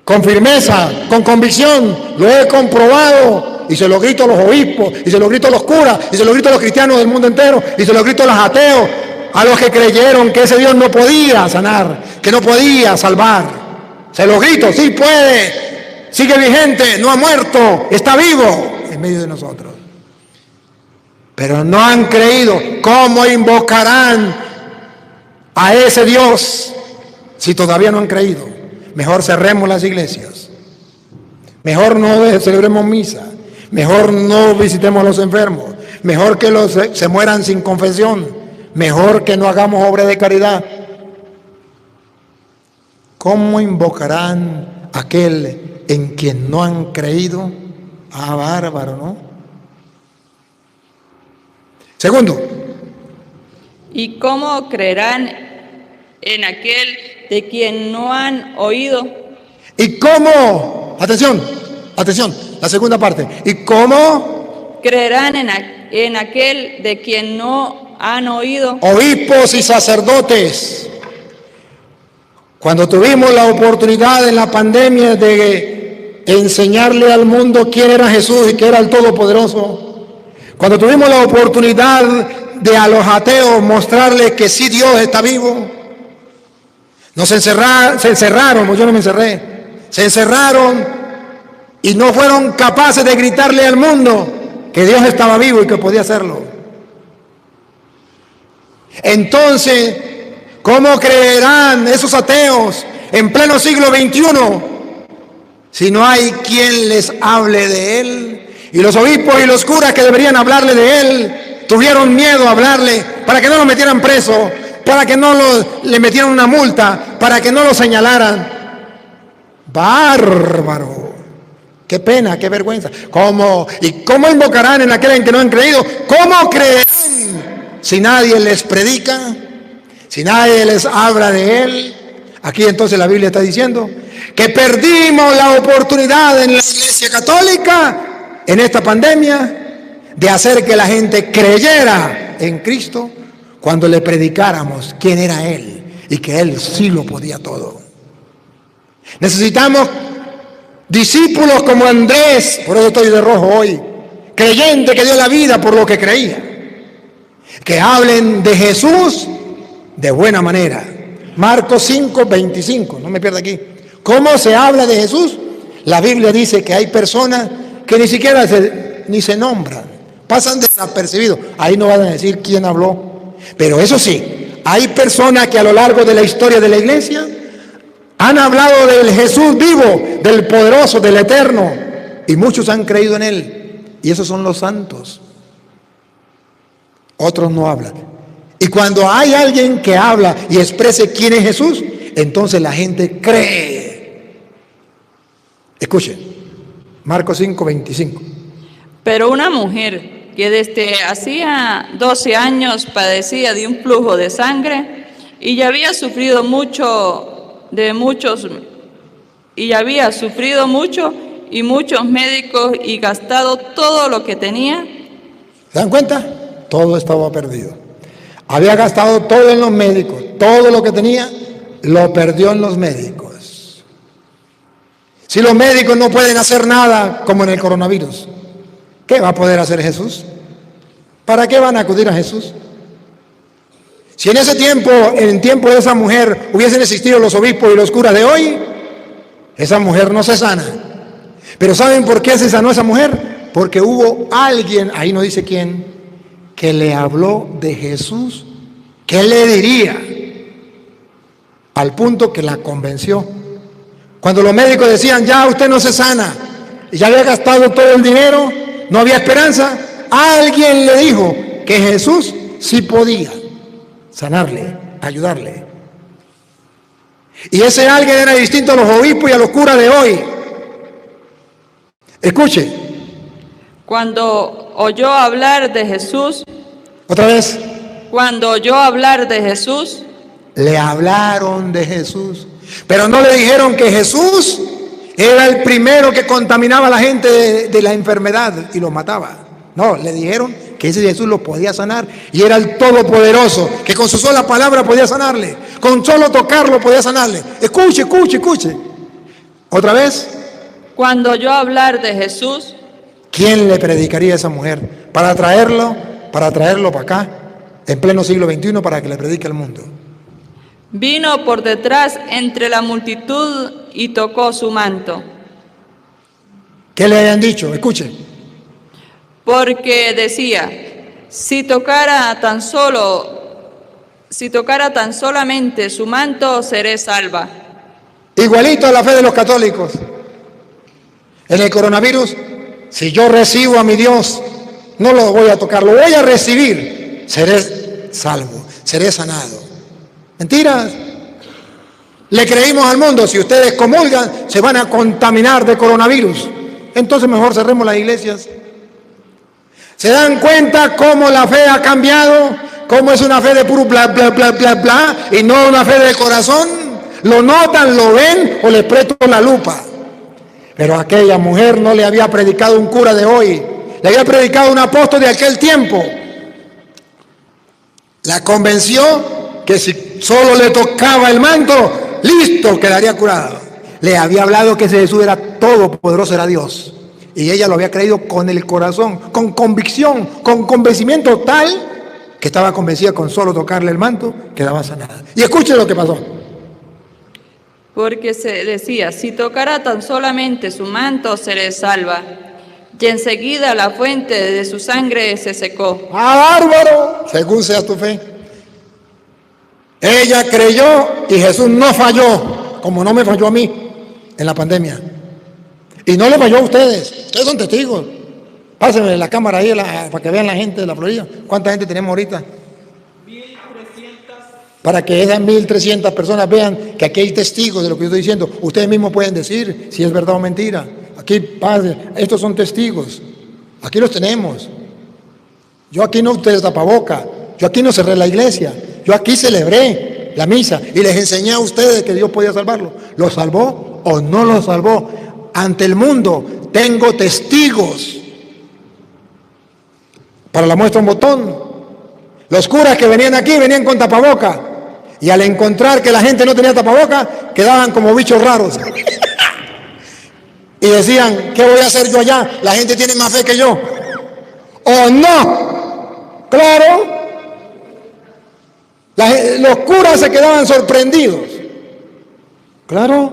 con firmeza, con convicción, lo he comprobado y se lo grito a los obispos, y se lo grito a los curas, y se lo grito a los cristianos del mundo entero, y se lo grito a los ateos, a los que creyeron que ese Dios no podía sanar, que no podía salvar. Se lo grito, sí puede, sigue vigente, no ha muerto, está vivo en medio de nosotros. Pero no han creído. ¿Cómo invocarán a ese Dios si todavía no han creído? Mejor cerremos las iglesias, mejor no celebremos misa, mejor no visitemos a los enfermos, mejor que se mueran sin confesión, mejor que no hagamos obra de caridad. ¿Cómo invocarán a aquel en quien no han creído? Ah, bárbaro, ¿no? Segundo. ¿Y cómo creerán en aquel de quien no han oído? ¿Y cómo? Atención, la segunda parte. ¿Y cómo? Creerán en aquel de quien no han oído. Obispos y sacerdotes. Cuando tuvimos la oportunidad en la pandemia de enseñarle al mundo quién era Jesús y quién era el Todopoderoso, cuando tuvimos la oportunidad de a los ateos mostrarles que sí Dios está vivo, se encerraron, yo no me encerré, se encerraron y no fueron capaces de gritarle al mundo que Dios estaba vivo y que podía hacerlo. Entonces, ¿cómo creerán esos ateos en pleno siglo XXI si no hay quien les hable de Él? Y los obispos y los curas que deberían hablarle de Él tuvieron miedo a hablarle para que no lo metieran preso, para que no le metieran una multa, para que no lo señalaran. Bárbaro. Qué pena, qué vergüenza. ¿Cómo invocarán en aquel en que no han creído? ¿Cómo creerán si nadie les predica? Si nadie les habla de Él. Aquí entonces la Biblia está diciendo que perdimos la oportunidad en la Iglesia Católica, en esta pandemia, de hacer que la gente creyera en Cristo cuando le predicáramos quién era Él y que Él sí lo podía todo. Necesitamos discípulos como Andrés, por eso estoy de rojo hoy, creyente que dio la vida por lo que creía, que hablen de Jesús de buena manera. Marcos 5:25, no me pierda aquí. ¿Cómo se habla de Jesús? La Biblia dice que hay personas que ni siquiera ni se nombran, pasan desapercibidos. Ahí no van a decir quién habló. Pero eso sí, hay personas que a lo largo de la historia de la iglesia han hablado del Jesús vivo, del poderoso, del eterno, y muchos han creído en Él. Y esos son los santos. Otros no hablan. Y cuando hay alguien que habla y exprese quién es Jesús, entonces la gente cree. Escuchen, Marcos 5:25. Pero una mujer que desde hacía 12 años padecía de un flujo de sangre y ya había sufrido mucho y muchos médicos y gastado todo lo que tenía. ¿Se dan cuenta? Todo estaba perdido. Había gastado todo en los médicos, todo lo que tenía lo perdió en los médicos. Si los médicos no pueden hacer nada como en el coronavirus, ¿qué va a poder hacer Jesús? ¿Para qué van a acudir a Jesús? Si en ese tiempo, en tiempo de esa mujer, hubiesen existido los obispos y los curas de hoy, esa mujer no se sana. Pero ¿saben por qué se sanó esa mujer? Porque hubo alguien, ahí no dice quién, que le habló de Jesús. ¿Qué le diría? Al punto que la convenció. Cuando los médicos decían, ya usted no se sana, y ya había gastado todo el dinero, no había esperanza, alguien le dijo que Jesús sí podía sanarle, ayudarle. Y ese alguien era distinto a los obispos y a los curas de hoy. Escuche. Cuando oyó hablar de Jesús. Otra vez. Cuando oyó hablar de Jesús. Le hablaron de Jesús. Pero no le dijeron que Jesús era el primero que contaminaba a la gente de la enfermedad y los mataba. No, le dijeron que ese Jesús lo podía sanar y era el Todopoderoso, que con su sola palabra podía sanarle, con solo tocarlo podía sanarle. Escuche, escuche, escuche. Otra vez. Cuando oyó hablar de Jesús. ¿Quién le predicaría a esa mujer? Para traerlo para acá, en pleno siglo XXI, para que le predique al mundo. Vino por detrás entre la multitud y tocó su manto. ¿Qué le habían dicho? Escuche. Porque decía, si tocara tan solamente su manto, seré salva. Igualito a la fe de los católicos. En el coronavirus, si yo recibo a mi Dios, no lo voy a tocar, lo voy a recibir, seré salvo, seré sanado. Mentiras. Le creímos al mundo, si ustedes comulgan, se van a contaminar de coronavirus. Entonces mejor cerremos las iglesias. ¿Se dan cuenta cómo la fe ha cambiado? ¿Cómo es una fe de puro bla, bla, bla, bla, bla, y no una fe de corazón? ¿Lo notan, lo ven o les presto la lupa? Pero aquella mujer no le había predicado un cura de hoy, le había predicado un apóstol de aquel tiempo. La convenció que si solo le tocaba el manto, listo, quedaría curado. Le había hablado que ese Jesús era todopoderoso, era Dios. Y ella lo había creído con el corazón, con convicción, con convencimiento tal que estaba convencida con solo tocarle el manto, quedaba sanada. Y escuchen lo que pasó. Porque se decía, si tocara tan solamente su manto, seré salva. Y enseguida la fuente de su sangre se secó. ¡Ah, bárbaro! Según sea tu fe. Ella creyó y Jesús no falló, como no me falló a mí en la pandemia. Y no le falló a ustedes. Ustedes son testigos. Pásenme la cámara ahí para que vean la gente de la Florida. ¿Cuánta gente tenemos ahorita? 1,300. para que esas 1.300 personas vean que aquí hay testigos de lo que yo estoy diciendo. Ustedes mismos pueden decir si es verdad o mentira. Aquí, padre, estos son testigos. Aquí los tenemos. Yo aquí no usé tapaboca. Yo aquí no cerré la iglesia. Yo aquí celebré la misa y les enseñé a ustedes que Dios podía salvarlo. ¿Lo salvó o no lo salvó? Ante el mundo tengo testigos. Para la muestra un botón. Los curas que venían aquí venían con tapaboca. Y al encontrar que la gente no tenía tapaboca, quedaban como bichos raros. Y decían, ¿qué voy a hacer yo allá? La gente tiene más fe que yo. ¿O no? Claro. Los curas se quedaban sorprendidos. Claro.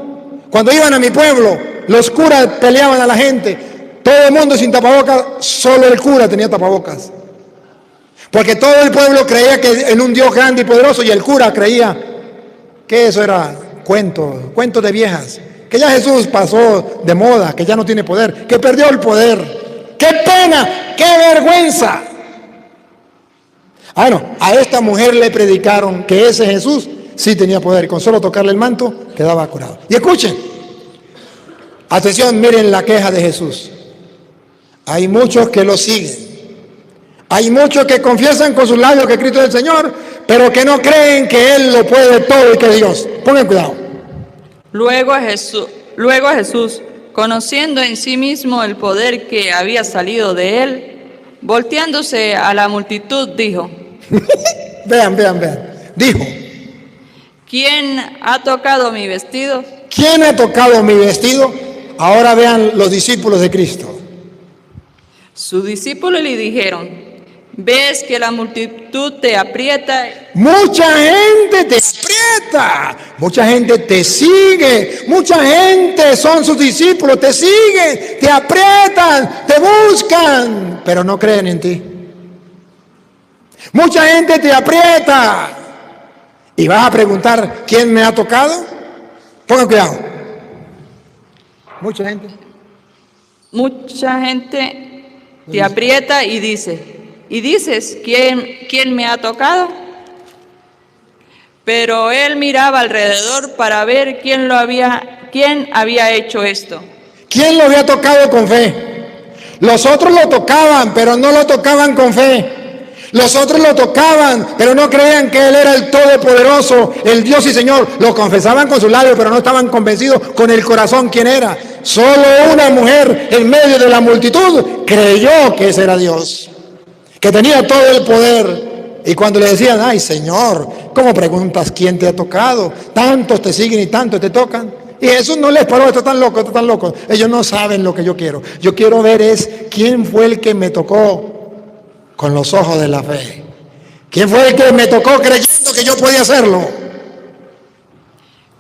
Cuando iban a mi pueblo, los curas peleaban a la gente. Todo el mundo sin tapabocas, solo el cura tenía tapabocas. Porque todo el pueblo creía que en un Dios grande y poderoso, y el cura creía que eso era cuento de viejas, que ya Jesús pasó de moda, que ya no tiene poder, que perdió el poder. ¡Qué pena! ¡Qué vergüenza! Bueno, a esta mujer le predicaron que ese Jesús sí tenía poder, y con solo tocarle el manto quedaba curado. Y escuchen, atención, miren la queja de Jesús. Hay muchos que lo siguen. Hay muchos que confiesan con sus labios que Cristo es el Señor, pero que no creen que Él lo puede todo y que es Dios. Pongan cuidado. Luego Jesús, conociendo en sí mismo el poder que había salido de Él, volteándose a la multitud, dijo. Vean. Dijo. ¿Quién ha tocado mi vestido? ¿Quién ha tocado mi vestido? Ahora vean los discípulos de Cristo. Sus discípulos le dijeron, ¿ves que la multitud te aprieta? Mucha gente te aprieta, mucha gente te sigue, mucha gente son sus discípulos, te siguen, te aprietan, te buscan, pero no creen en ti. Mucha gente te aprieta y vas a preguntar, ¿quién me ha tocado? Pongan cuidado. Mucha gente te aprieta y dices, ¿quién me ha tocado? Pero él miraba alrededor para ver quién había hecho esto. ¿Quién lo había tocado con fe? Los otros lo tocaban, pero no lo tocaban con fe. Los otros lo tocaban, pero no creían que Él era el Todopoderoso, el Dios y Señor. Lo confesaban con sus labios, pero no estaban convencidos con el corazón quién era. Solo una mujer en medio de la multitud creyó que ese era Dios, que tenía todo el poder. Y cuando le decían, ay Señor, ¿cómo preguntas quién te ha tocado? Tantos te siguen y tantos te tocan. Y Jesús no les paró, están locos. Ellos no saben lo que yo quiero. Yo quiero ver es quién fue el que me tocó con los ojos de la fe. ¿Quién fue el que me tocó creyendo que yo podía hacerlo?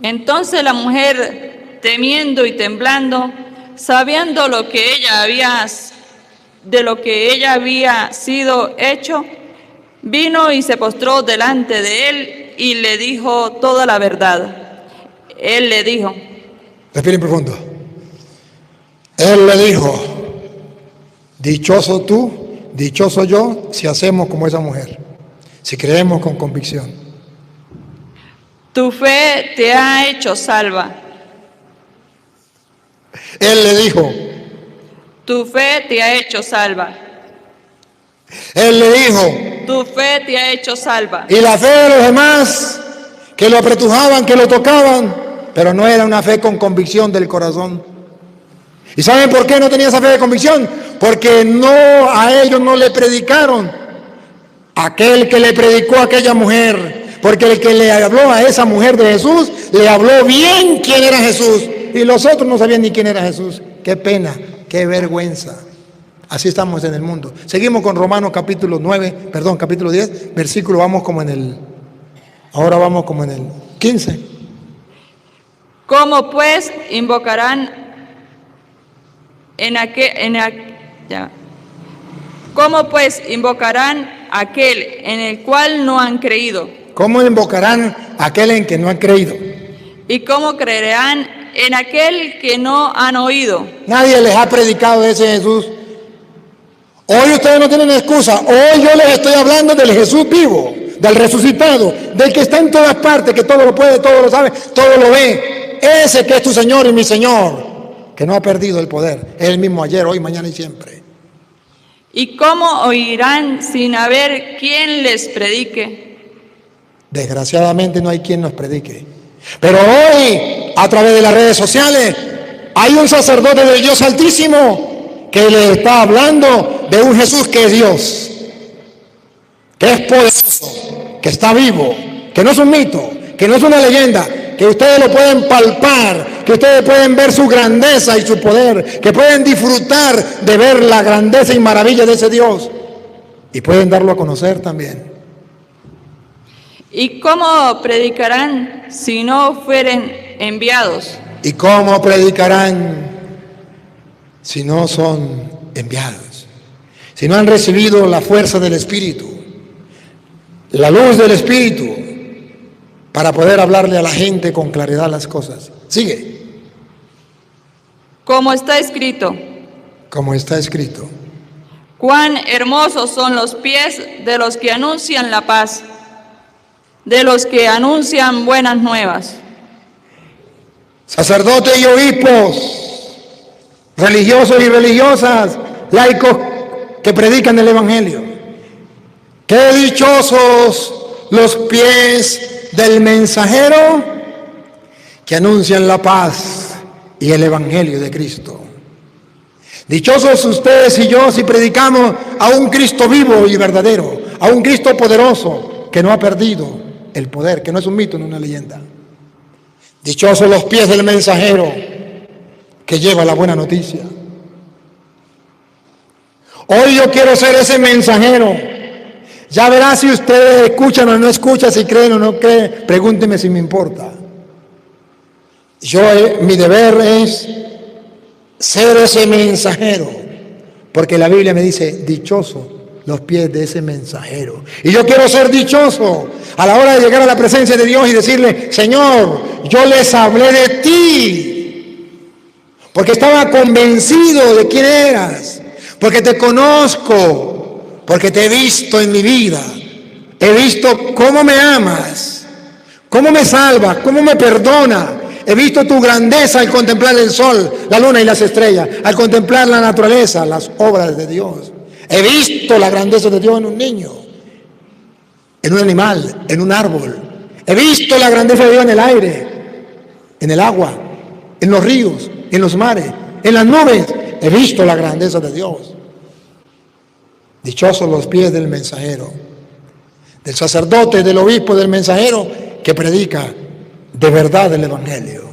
Entonces la mujer, temiendo y temblando, sabiendo de lo que ella había sido hecho, vino y se postró delante de él y le dijo toda la verdad. Él le dijo. Respiren profundo. Él le dijo, dichoso tú, dichoso yo, si hacemos como esa mujer, si creemos con convicción. Tu fe te ha hecho salva. Él le dijo. Tu fe te ha hecho salva. Él le dijo. Tu fe te ha hecho salva. Y la fe de los demás, que lo apretujaban, que lo tocaban, pero no era una fe con convicción del corazón. ¿Y saben por qué no tenía esa fe de convicción? Porque a ellos no le predicaron. Aquel que le predicó a aquella mujer, porque el que le habló a esa mujer de Jesús, le habló bien quién era Jesús. Y los otros no sabían ni quién era Jesús. Qué pena, qué vergüenza. Así estamos en el mundo. Seguimos con Romanos capítulo 10, versículo, ahora vamos como en el 15. ¿Cómo pues invocarán ¿Cómo pues invocarán aquel en el cual no han creído? ¿Cómo invocarán aquel en que no han creído? ¿Y cómo creerán en aquel que no han oído? Nadie les ha predicado de ese Jesús. Hoy ustedes no tienen excusa. Hoy yo les estoy hablando del Jesús vivo, del resucitado, del que está en todas partes, que todo lo puede, todo lo sabe, todo lo ve. Ese que es tu Señor y mi Señor, que no ha perdido el poder. Es el mismo ayer, hoy, mañana y siempre. ¿Y cómo oirán sin haber quien les predique? Desgraciadamente no hay quien nos predique. Pero hoy, a través de las redes sociales, hay un sacerdote del Dios Altísimo que le está hablando de un Jesús que es Dios, que es poderoso, que está vivo, que no es un mito, que no es una leyenda, que ustedes lo pueden palpar, que ustedes pueden ver su grandeza y su poder, que pueden disfrutar de ver la grandeza y maravilla de ese Dios y pueden darlo a conocer también. ¿Y cómo predicarán si no fueren enviados? ¿Y cómo predicarán si no son enviados? Si no han recibido la fuerza del Espíritu, la luz del Espíritu, para poder hablarle a la gente con claridad las cosas. Sigue. Como está escrito. Como está escrito. Cuán hermosos son los pies de los que anuncian la paz, de los que anuncian buenas nuevas. Sacerdotes y obispos, religiosos y religiosas, laicos que predican el Evangelio. Qué dichosos los pies del mensajero que anuncian la paz y el Evangelio de Cristo. Dichosos ustedes y yo si predicamos a un Cristo vivo y verdadero, a un Cristo poderoso que no ha perdido el poder, que no es un mito ni una leyenda. Dichosos los pies del mensajero que lleva la buena noticia. Hoy yo quiero ser ese mensajero. Ya verá si ustedes escuchan o no escuchan, si creen o no creen, pregúntenme si me importa. Mi deber es ser ese mensajero, porque la Biblia me dice, dichoso los pies de ese mensajero. Y yo quiero ser dichoso a la hora de llegar a la presencia de Dios y decirle, Señor, yo les hablé de ti, porque estaba convencido de quién eras, porque te conozco, porque te he visto en mi vida, he visto cómo me amas, cómo me salvas, cómo me perdonas. He visto tu grandeza al contemplar el sol, la luna y las estrellas, al contemplar la naturaleza, las obras de Dios. He visto la grandeza de Dios en un niño, en un animal, en un árbol. He visto la grandeza de Dios en el aire, en el agua, en los ríos, en los mares, en las nubes. He visto la grandeza de Dios. Dichosos los pies del mensajero, del sacerdote, del obispo, del mensajero que predica de verdad el Evangelio,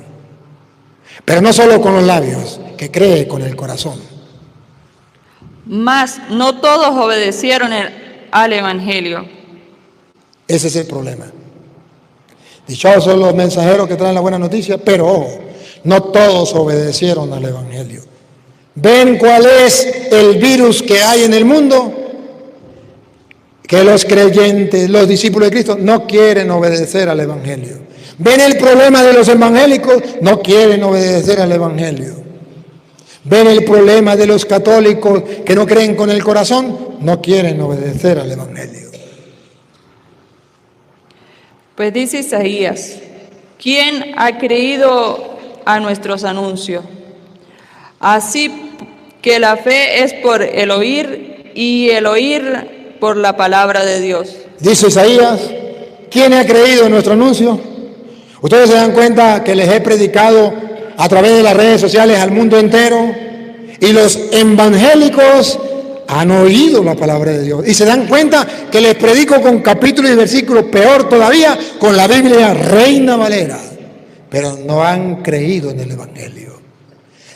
pero no solo con los labios, que cree con el corazón. Mas no todos obedecieron al Evangelio. Ese es el problema. Dichosos los mensajeros que traen la buena noticia, pero ojo, no todos obedecieron al Evangelio. ¿Ven cuál es el virus que hay en el mundo? Que los creyentes, los discípulos de Cristo, no quieren obedecer al Evangelio. ¿Ven el problema de los evangélicos? No quieren obedecer al Evangelio. ¿Ven el problema de los católicos que no creen con el corazón? No quieren obedecer al Evangelio. Pues dice Isaías, ¿quién ha creído a nuestros anuncios? Así que la fe es por el oír y el oír por la palabra de Dios. Dice Isaías, ¿quién ha creído en nuestro anuncio? Ustedes se dan cuenta que les he predicado a través de las redes sociales al mundo entero y los evangélicos han oído la palabra de Dios y se dan cuenta que les predico con capítulos y versículos, peor todavía con la Biblia Reina Valera, pero no han creído en el Evangelio.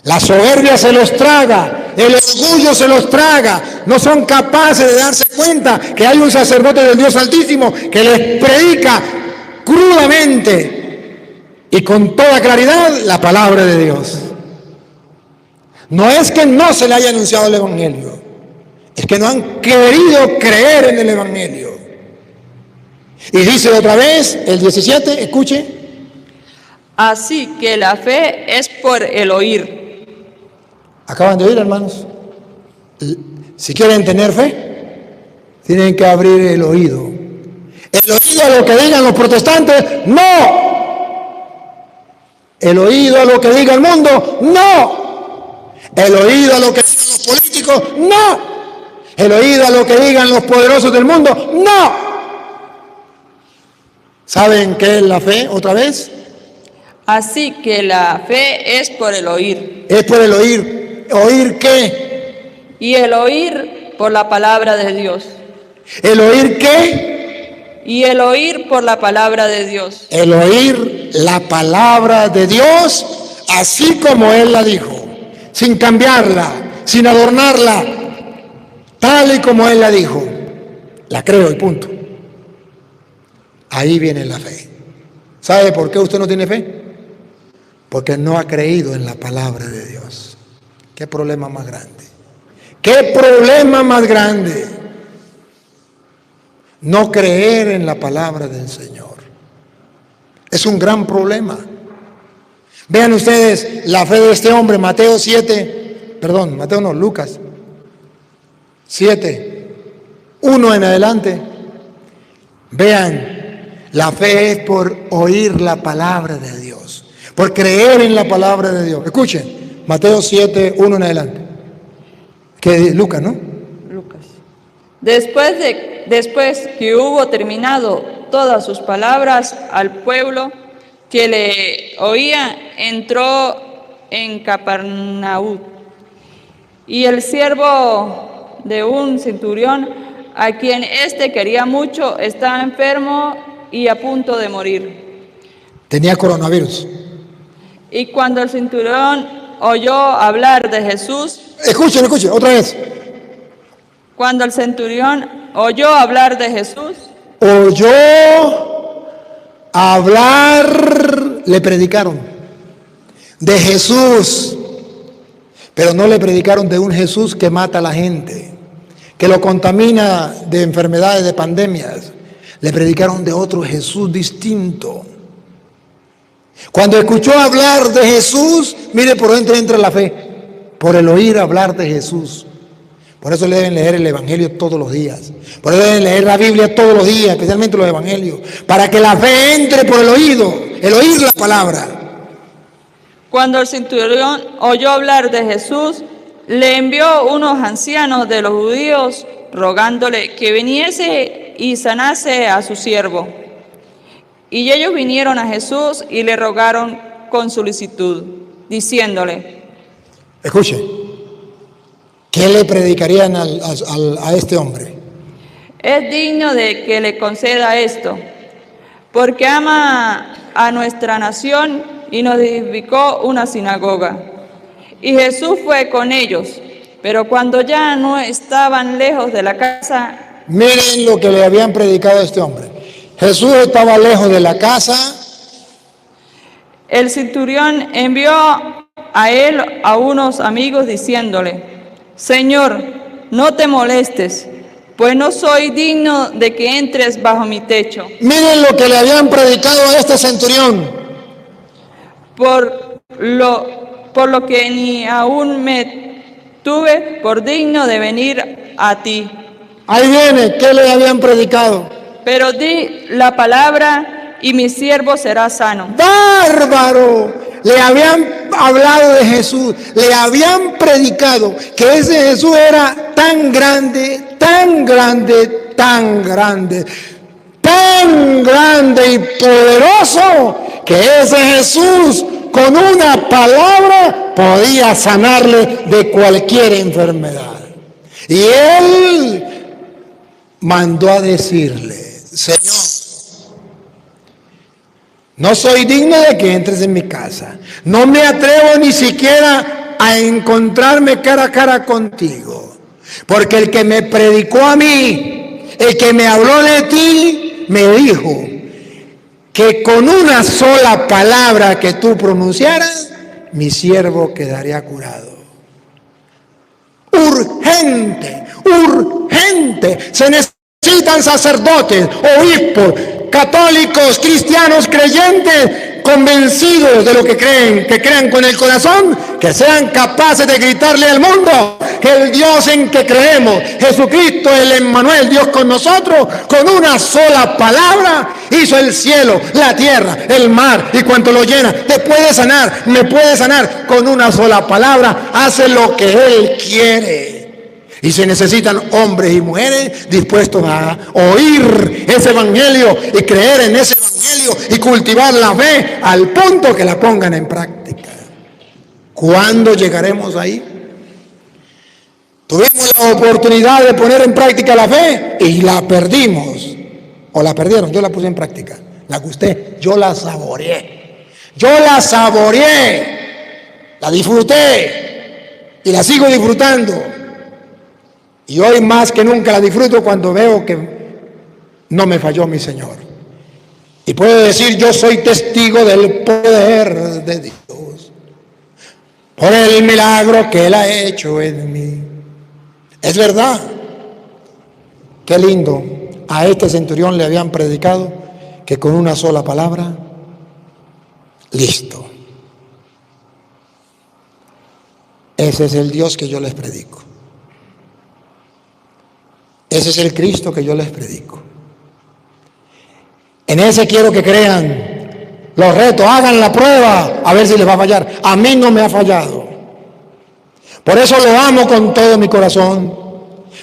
La soberbia se los traga, el orgullo se los traga, no son capaces de darse cuenta que hay un sacerdote del Dios Altísimo que les predica crudamente y con toda claridad la palabra de Dios. No es que no se le haya anunciado el Evangelio, es que no han querido creer en el Evangelio. Y dice otra vez, el 17, escuche. Así que la fe es por el oír. ¿Acaban de oír, hermanos? Si quieren tener fe, tienen que abrir el oído. El a lo que digan los protestantes, no. El oído a lo que diga el mundo, no. El oído a lo que digan los políticos, no. El oído a lo que digan los poderosos del mundo, no. ¿Saben qué es la fe otra vez? Así que la fe es por el oír. Es por el oír. ¿Oír qué? Y el oír por la palabra de Dios. ¿El oír qué? Y el oír por la palabra de Dios. El oír la palabra de Dios así como Él la dijo, sin cambiarla, sin adornarla, tal y como Él la dijo. La creo y punto. Ahí viene la fe. ¿Sabe por qué usted no tiene fe? Porque no ha creído en la palabra de Dios. ¿Qué problema más grande? ¿Qué problema más grande? No creer en la palabra del Señor. Es un gran problema. Vean ustedes la fe de este hombre, Lucas 7, 1 en adelante. Vean, la fe es por oír la palabra de Dios, por creer en la palabra de Dios. Escuchen, Mateo 7, 1 en adelante. Que Lucas, ¿no? Lucas. Después que hubo terminado todas sus palabras al pueblo que le oía, entró en Capernaum. Y el siervo de un centurión, a quien éste quería mucho, estaba enfermo y a punto de morir. Tenía coronavirus. Y cuando el centurión oyó hablar de Jesús... Escuchen, otra vez. Cuando el centurión oyó hablar de Jesús... Oyó hablar, le predicaron de Jesús, pero no le predicaron de un Jesús que mata a la gente, que lo contamina de enfermedades, de pandemias. Le predicaron de otro Jesús distinto. Cuando escuchó hablar de Jesús, mire por dónde entra la fe, por el oír hablar de Jesús. Por eso le deben leer el Evangelio todos los días. Por eso deben leer la Biblia todos los días, especialmente los Evangelios, para que la fe entre por el oír la palabra. Cuando el centurión oyó hablar de Jesús, le envió unos ancianos de los judíos rogándole que viniese y sanase a su siervo. Y ellos vinieron a Jesús y le rogaron con solicitud, diciéndole: Escuche, ¿qué le predicarían a este hombre? Es digno de que le conceda esto, porque ama a nuestra nación y nos edificó una sinagoga. Y Jesús fue con ellos, pero cuando ya no estaban lejos de la casa... Miren lo que le habían predicado a este hombre. Jesús estaba lejos de la casa. El centurión envió a él a unos amigos diciéndole: Señor, no te molestes, pues no soy digno de que entres bajo mi techo. Miren lo que le habían predicado a este centurión. Por lo que ni aún me tuve por digno de venir a ti. Ahí viene, ¿qué le habían predicado? Pero di la palabra y mi siervo será sano. ¡Bárbaro! Le habían hablado de Jesús, le habían predicado que ese Jesús era tan grande, tan grande, tan grande, tan grande y poderoso, que ese Jesús con una palabra podía sanarle de cualquier enfermedad. Y él mandó a decirle: Señor, no soy digno de que entres en mi casa. No me atrevo ni siquiera a encontrarme cara a cara contigo. Porque el que me predicó a mí, el que me habló de ti, me dijo que con una sola palabra que tú pronunciaras, mi siervo quedaría curado. Urgente, urgente. Se necesitan sacerdotes, obispos, católicos, cristianos, creyentes, convencidos de lo que creen, que crean con el corazón, que sean capaces de gritarle al mundo que el Dios en que creemos, Jesucristo el Emmanuel, Dios con nosotros, con una sola palabra hizo el cielo, la tierra, el mar y cuanto lo llena. Te puede sanar, me puede sanar. Con una sola palabra hace lo que Él quiere. Y se necesitan hombres y mujeres dispuestos a oír ese evangelio y creer en ese evangelio y cultivar la fe al punto que la pongan en práctica. ¿Cuándo llegaremos ahí? Tuvimos la oportunidad de poner en práctica la fe y la perdimos. O la perdieron, yo la puse en práctica. La gusté, yo la saboreé. Yo la saboreé, la disfruté y la sigo disfrutando. Y hoy más que nunca la disfruto cuando veo que no me falló mi Señor. Y puedo decir, yo soy testigo del poder de Dios por el milagro que Él ha hecho en mí. Es verdad. Qué lindo. A este centurión le habían predicado que con una sola palabra, listo. Ese es el Dios que yo les predico. Ese es el Cristo que yo les predico. En ese quiero que crean. Los reto, hagan la prueba, a ver si les va a fallar. A mí no me ha fallado. Por eso lo amo con todo mi corazón.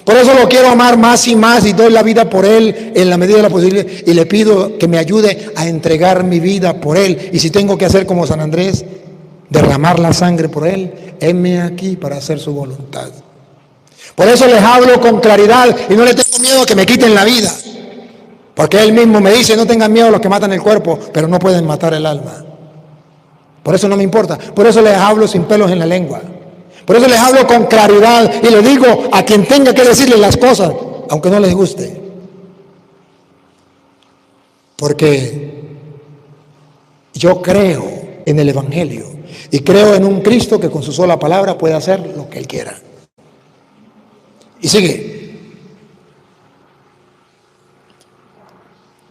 Por eso lo quiero amar más y más y doy la vida por Él en la medida de lo posible. Y le pido que me ayude a entregar mi vida por Él. Y si tengo que hacer como San Andrés, derramar la sangre por Él, heme aquí para hacer su voluntad. Por eso les hablo con claridad y no le tengo miedo a que me quiten la vida. Porque Él mismo me dice, no tengan miedo a los que matan el cuerpo, pero no pueden matar el alma. Por eso no me importa. Por eso les hablo sin pelos en la lengua. Por eso les hablo con claridad y le digo a quien tenga que decirles las cosas, aunque no les guste. Porque yo creo en el Evangelio y creo en un Cristo que con su sola palabra puede hacer lo que Él quiera. Y sigue.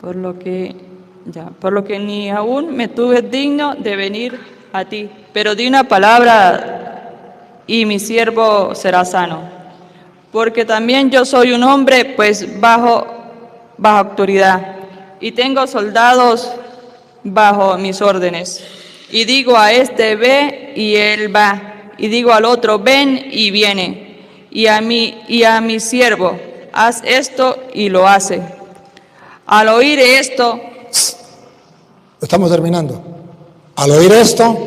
Por lo que ni aún me tuve digno de venir a ti, pero di una palabra y mi siervo será sano. Porque también yo soy un hombre, pues bajo autoridad, y tengo soldados bajo mis órdenes. Y digo a este, ve, y él va. Y digo al otro, ven, y viene. Y a mi siervo, haz esto, y lo hace. Al oír esto, estamos terminando. Al oír esto,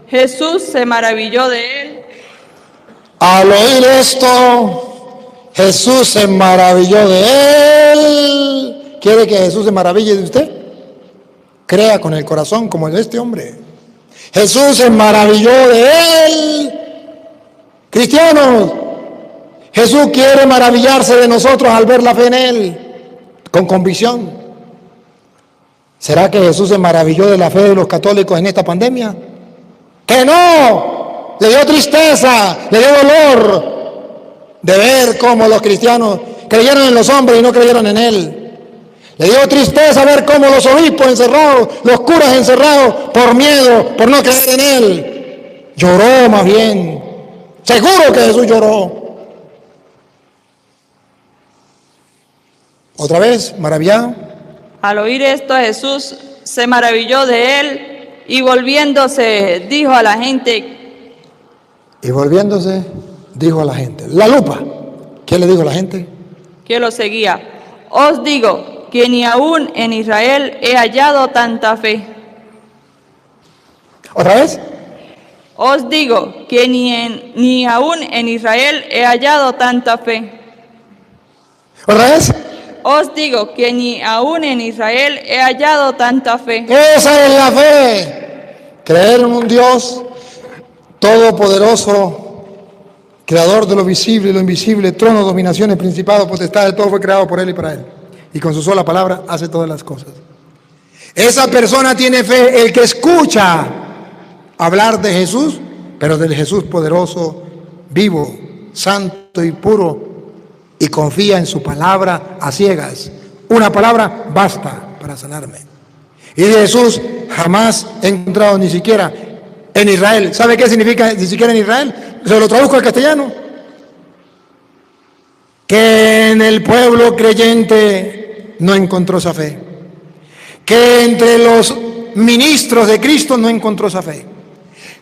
Jesús se maravilló de él. Al oír esto, Jesús se maravilló de él. ¿Quiere que Jesús se maraville de usted? Crea con el corazón como de este hombre. Jesús se maravilló de él. Cristianos, Jesús quiere maravillarse de nosotros al ver la fe en Él, con convicción. ¿Será que Jesús se maravilló de la fe de los católicos en esta pandemia? ¡Que no! Le dio tristeza, le dio dolor de ver cómo los cristianos creyeron en los hombres y no creyeron en Él. Le dio tristeza ver cómo los obispos encerrados, los curas encerrados por miedo, por no creer en Él. Lloró más bien. Seguro que Jesús lloró. Otra vez, maravillado. Al oír esto, Jesús se maravilló de él y volviéndose dijo a la gente. Y volviéndose dijo a la gente. La lupa. ¿Qué le dijo a la gente? Que lo seguía. Os digo que ni aún en Israel he hallado tanta fe. ¿Otra vez? Os digo que ni aún en Israel he hallado tanta fe. ¿Otra vez? Os digo que ni aún en Israel he hallado tanta fe. Esa es la fe. Creer en un Dios todopoderoso, creador de lo visible y lo invisible, trono, dominaciones, principados, potestades, todo fue creado por Él y para Él. Y con su sola palabra hace todas las cosas. Esa persona tiene fe, el que escucha hablar de Jesús, pero del Jesús poderoso, vivo, santo y puro, y confía en su palabra a ciegas. Una palabra basta para sanarme. Y de Jesús jamás he encontrado ni siquiera en Israel. ¿Sabe qué significa ni siquiera en Israel? Se lo traduzco al castellano. que en el pueblo creyente no encontró esa fe, que entre los ministros de Cristo no encontró esa fe,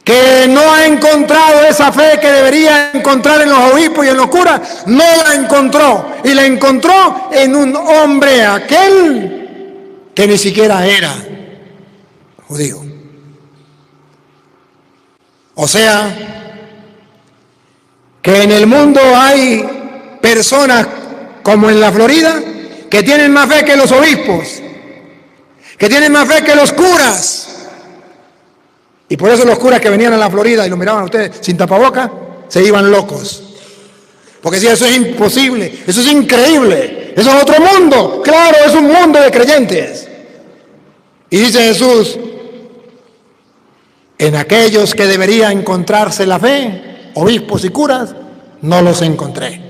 que no ha encontrado esa fe que debería encontrar en los obispos y en los curas, no la encontró, y la encontró en un hombre aquel que ni siquiera era judío. O sea, que en el mundo hay personas como en la Florida que tienen más fe que los obispos, que tienen más fe que los curas. Y por eso los curas que venían a la Florida y lo miraban a ustedes sin tapabocas, se iban locos. Porque si eso es imposible, eso es increíble, eso es otro mundo. Claro, es un mundo de creyentes. Y dice Jesús, en aquellos que debería encontrarse la fe, obispos y curas, no los encontré.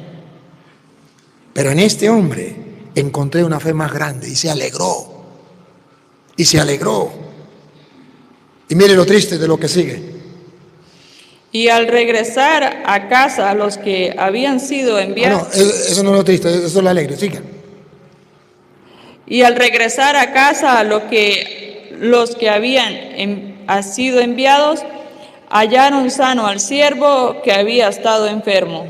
Pero en este hombre encontré una fe más grande y se alegró. Y se alegró. Y mire lo triste de lo que sigue. Y al regresar a casa los que habían sido enviados... No, eso no es lo triste, eso es lo alegre, siga. Y al regresar a casa los que habían sido enviados, hallaron sano al siervo que había estado enfermo.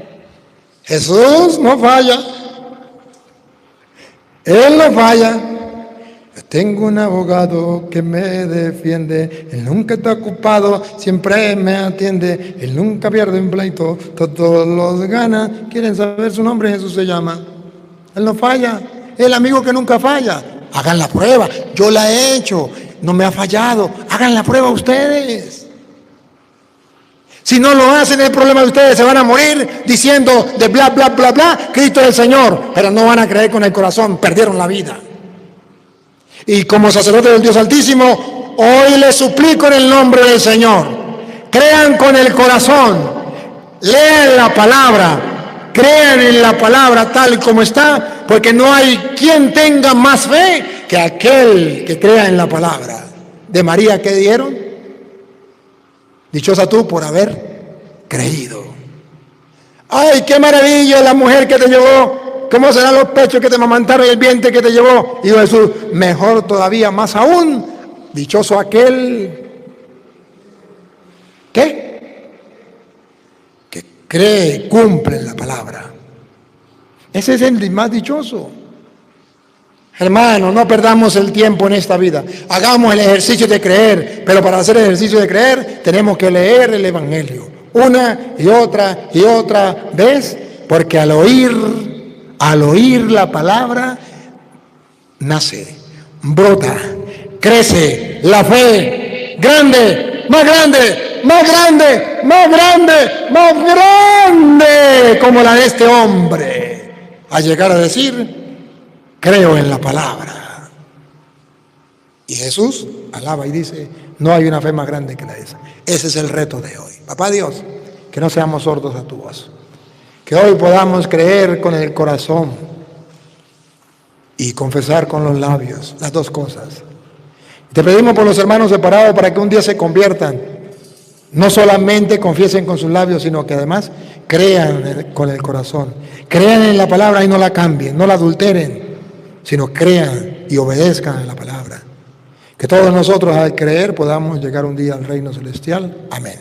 Jesús no falla. Él no falla. Tengo un abogado que me defiende, él nunca está ocupado, siempre me atiende, él nunca pierde un pleito, todos los gana. ¿Quieren saber su nombre? Jesús se llama. Él no falla, el amigo que nunca falla. Hagan la prueba, yo la he hecho, no me ha fallado, hagan la prueba ustedes. Si no lo hacen, el problema de ustedes, se van a morir diciendo de bla, bla, bla, bla, Cristo es el Señor, pero no van a creer con el corazón, perdieron la vida. Y como sacerdote del Dios Altísimo, hoy les suplico en el nombre del Señor, crean con el corazón, lean la palabra, crean en la palabra tal como está, porque no hay quien tenga más fe que aquel que crea en la palabra. De María, ¿qué dieron? Dichosa tú por haber creído. ¡Ay, qué maravilla la mujer que te llevó! ¿Cómo serán los pechos que te amamantaron y el vientre que te llevó? Y Jesús, mejor todavía, más aún, dichoso aquel, ¿qué? Que cree, cumple la palabra. Ese es el más dichoso. Hermano, no perdamos el tiempo en esta vida. Hagamos el ejercicio de creer, pero para hacer el ejercicio de creer tenemos que leer el Evangelio una y otra vez, porque al oír la palabra nace, brota, crece la fe grande, más grande, más grande, más grande, más grande, como la de este hombre, a llegar a decir, creo en la palabra. Y Jesús alaba y dice, no hay una fe más grande que la de esa. Ese es el reto de hoy. Papá Dios, que no seamos sordos a tu voz. Que hoy podamos creer con el corazón y confesar con los labios, las dos cosas. Te pedimos por los hermanos separados para que un día se conviertan. No solamente confiesen con sus labios, sino que además crean con el corazón. Crean en la palabra y no la cambien, no la adulteren, sino crean y obedezcan a la palabra. Que todos nosotros al creer podamos llegar un día al reino celestial. Amén.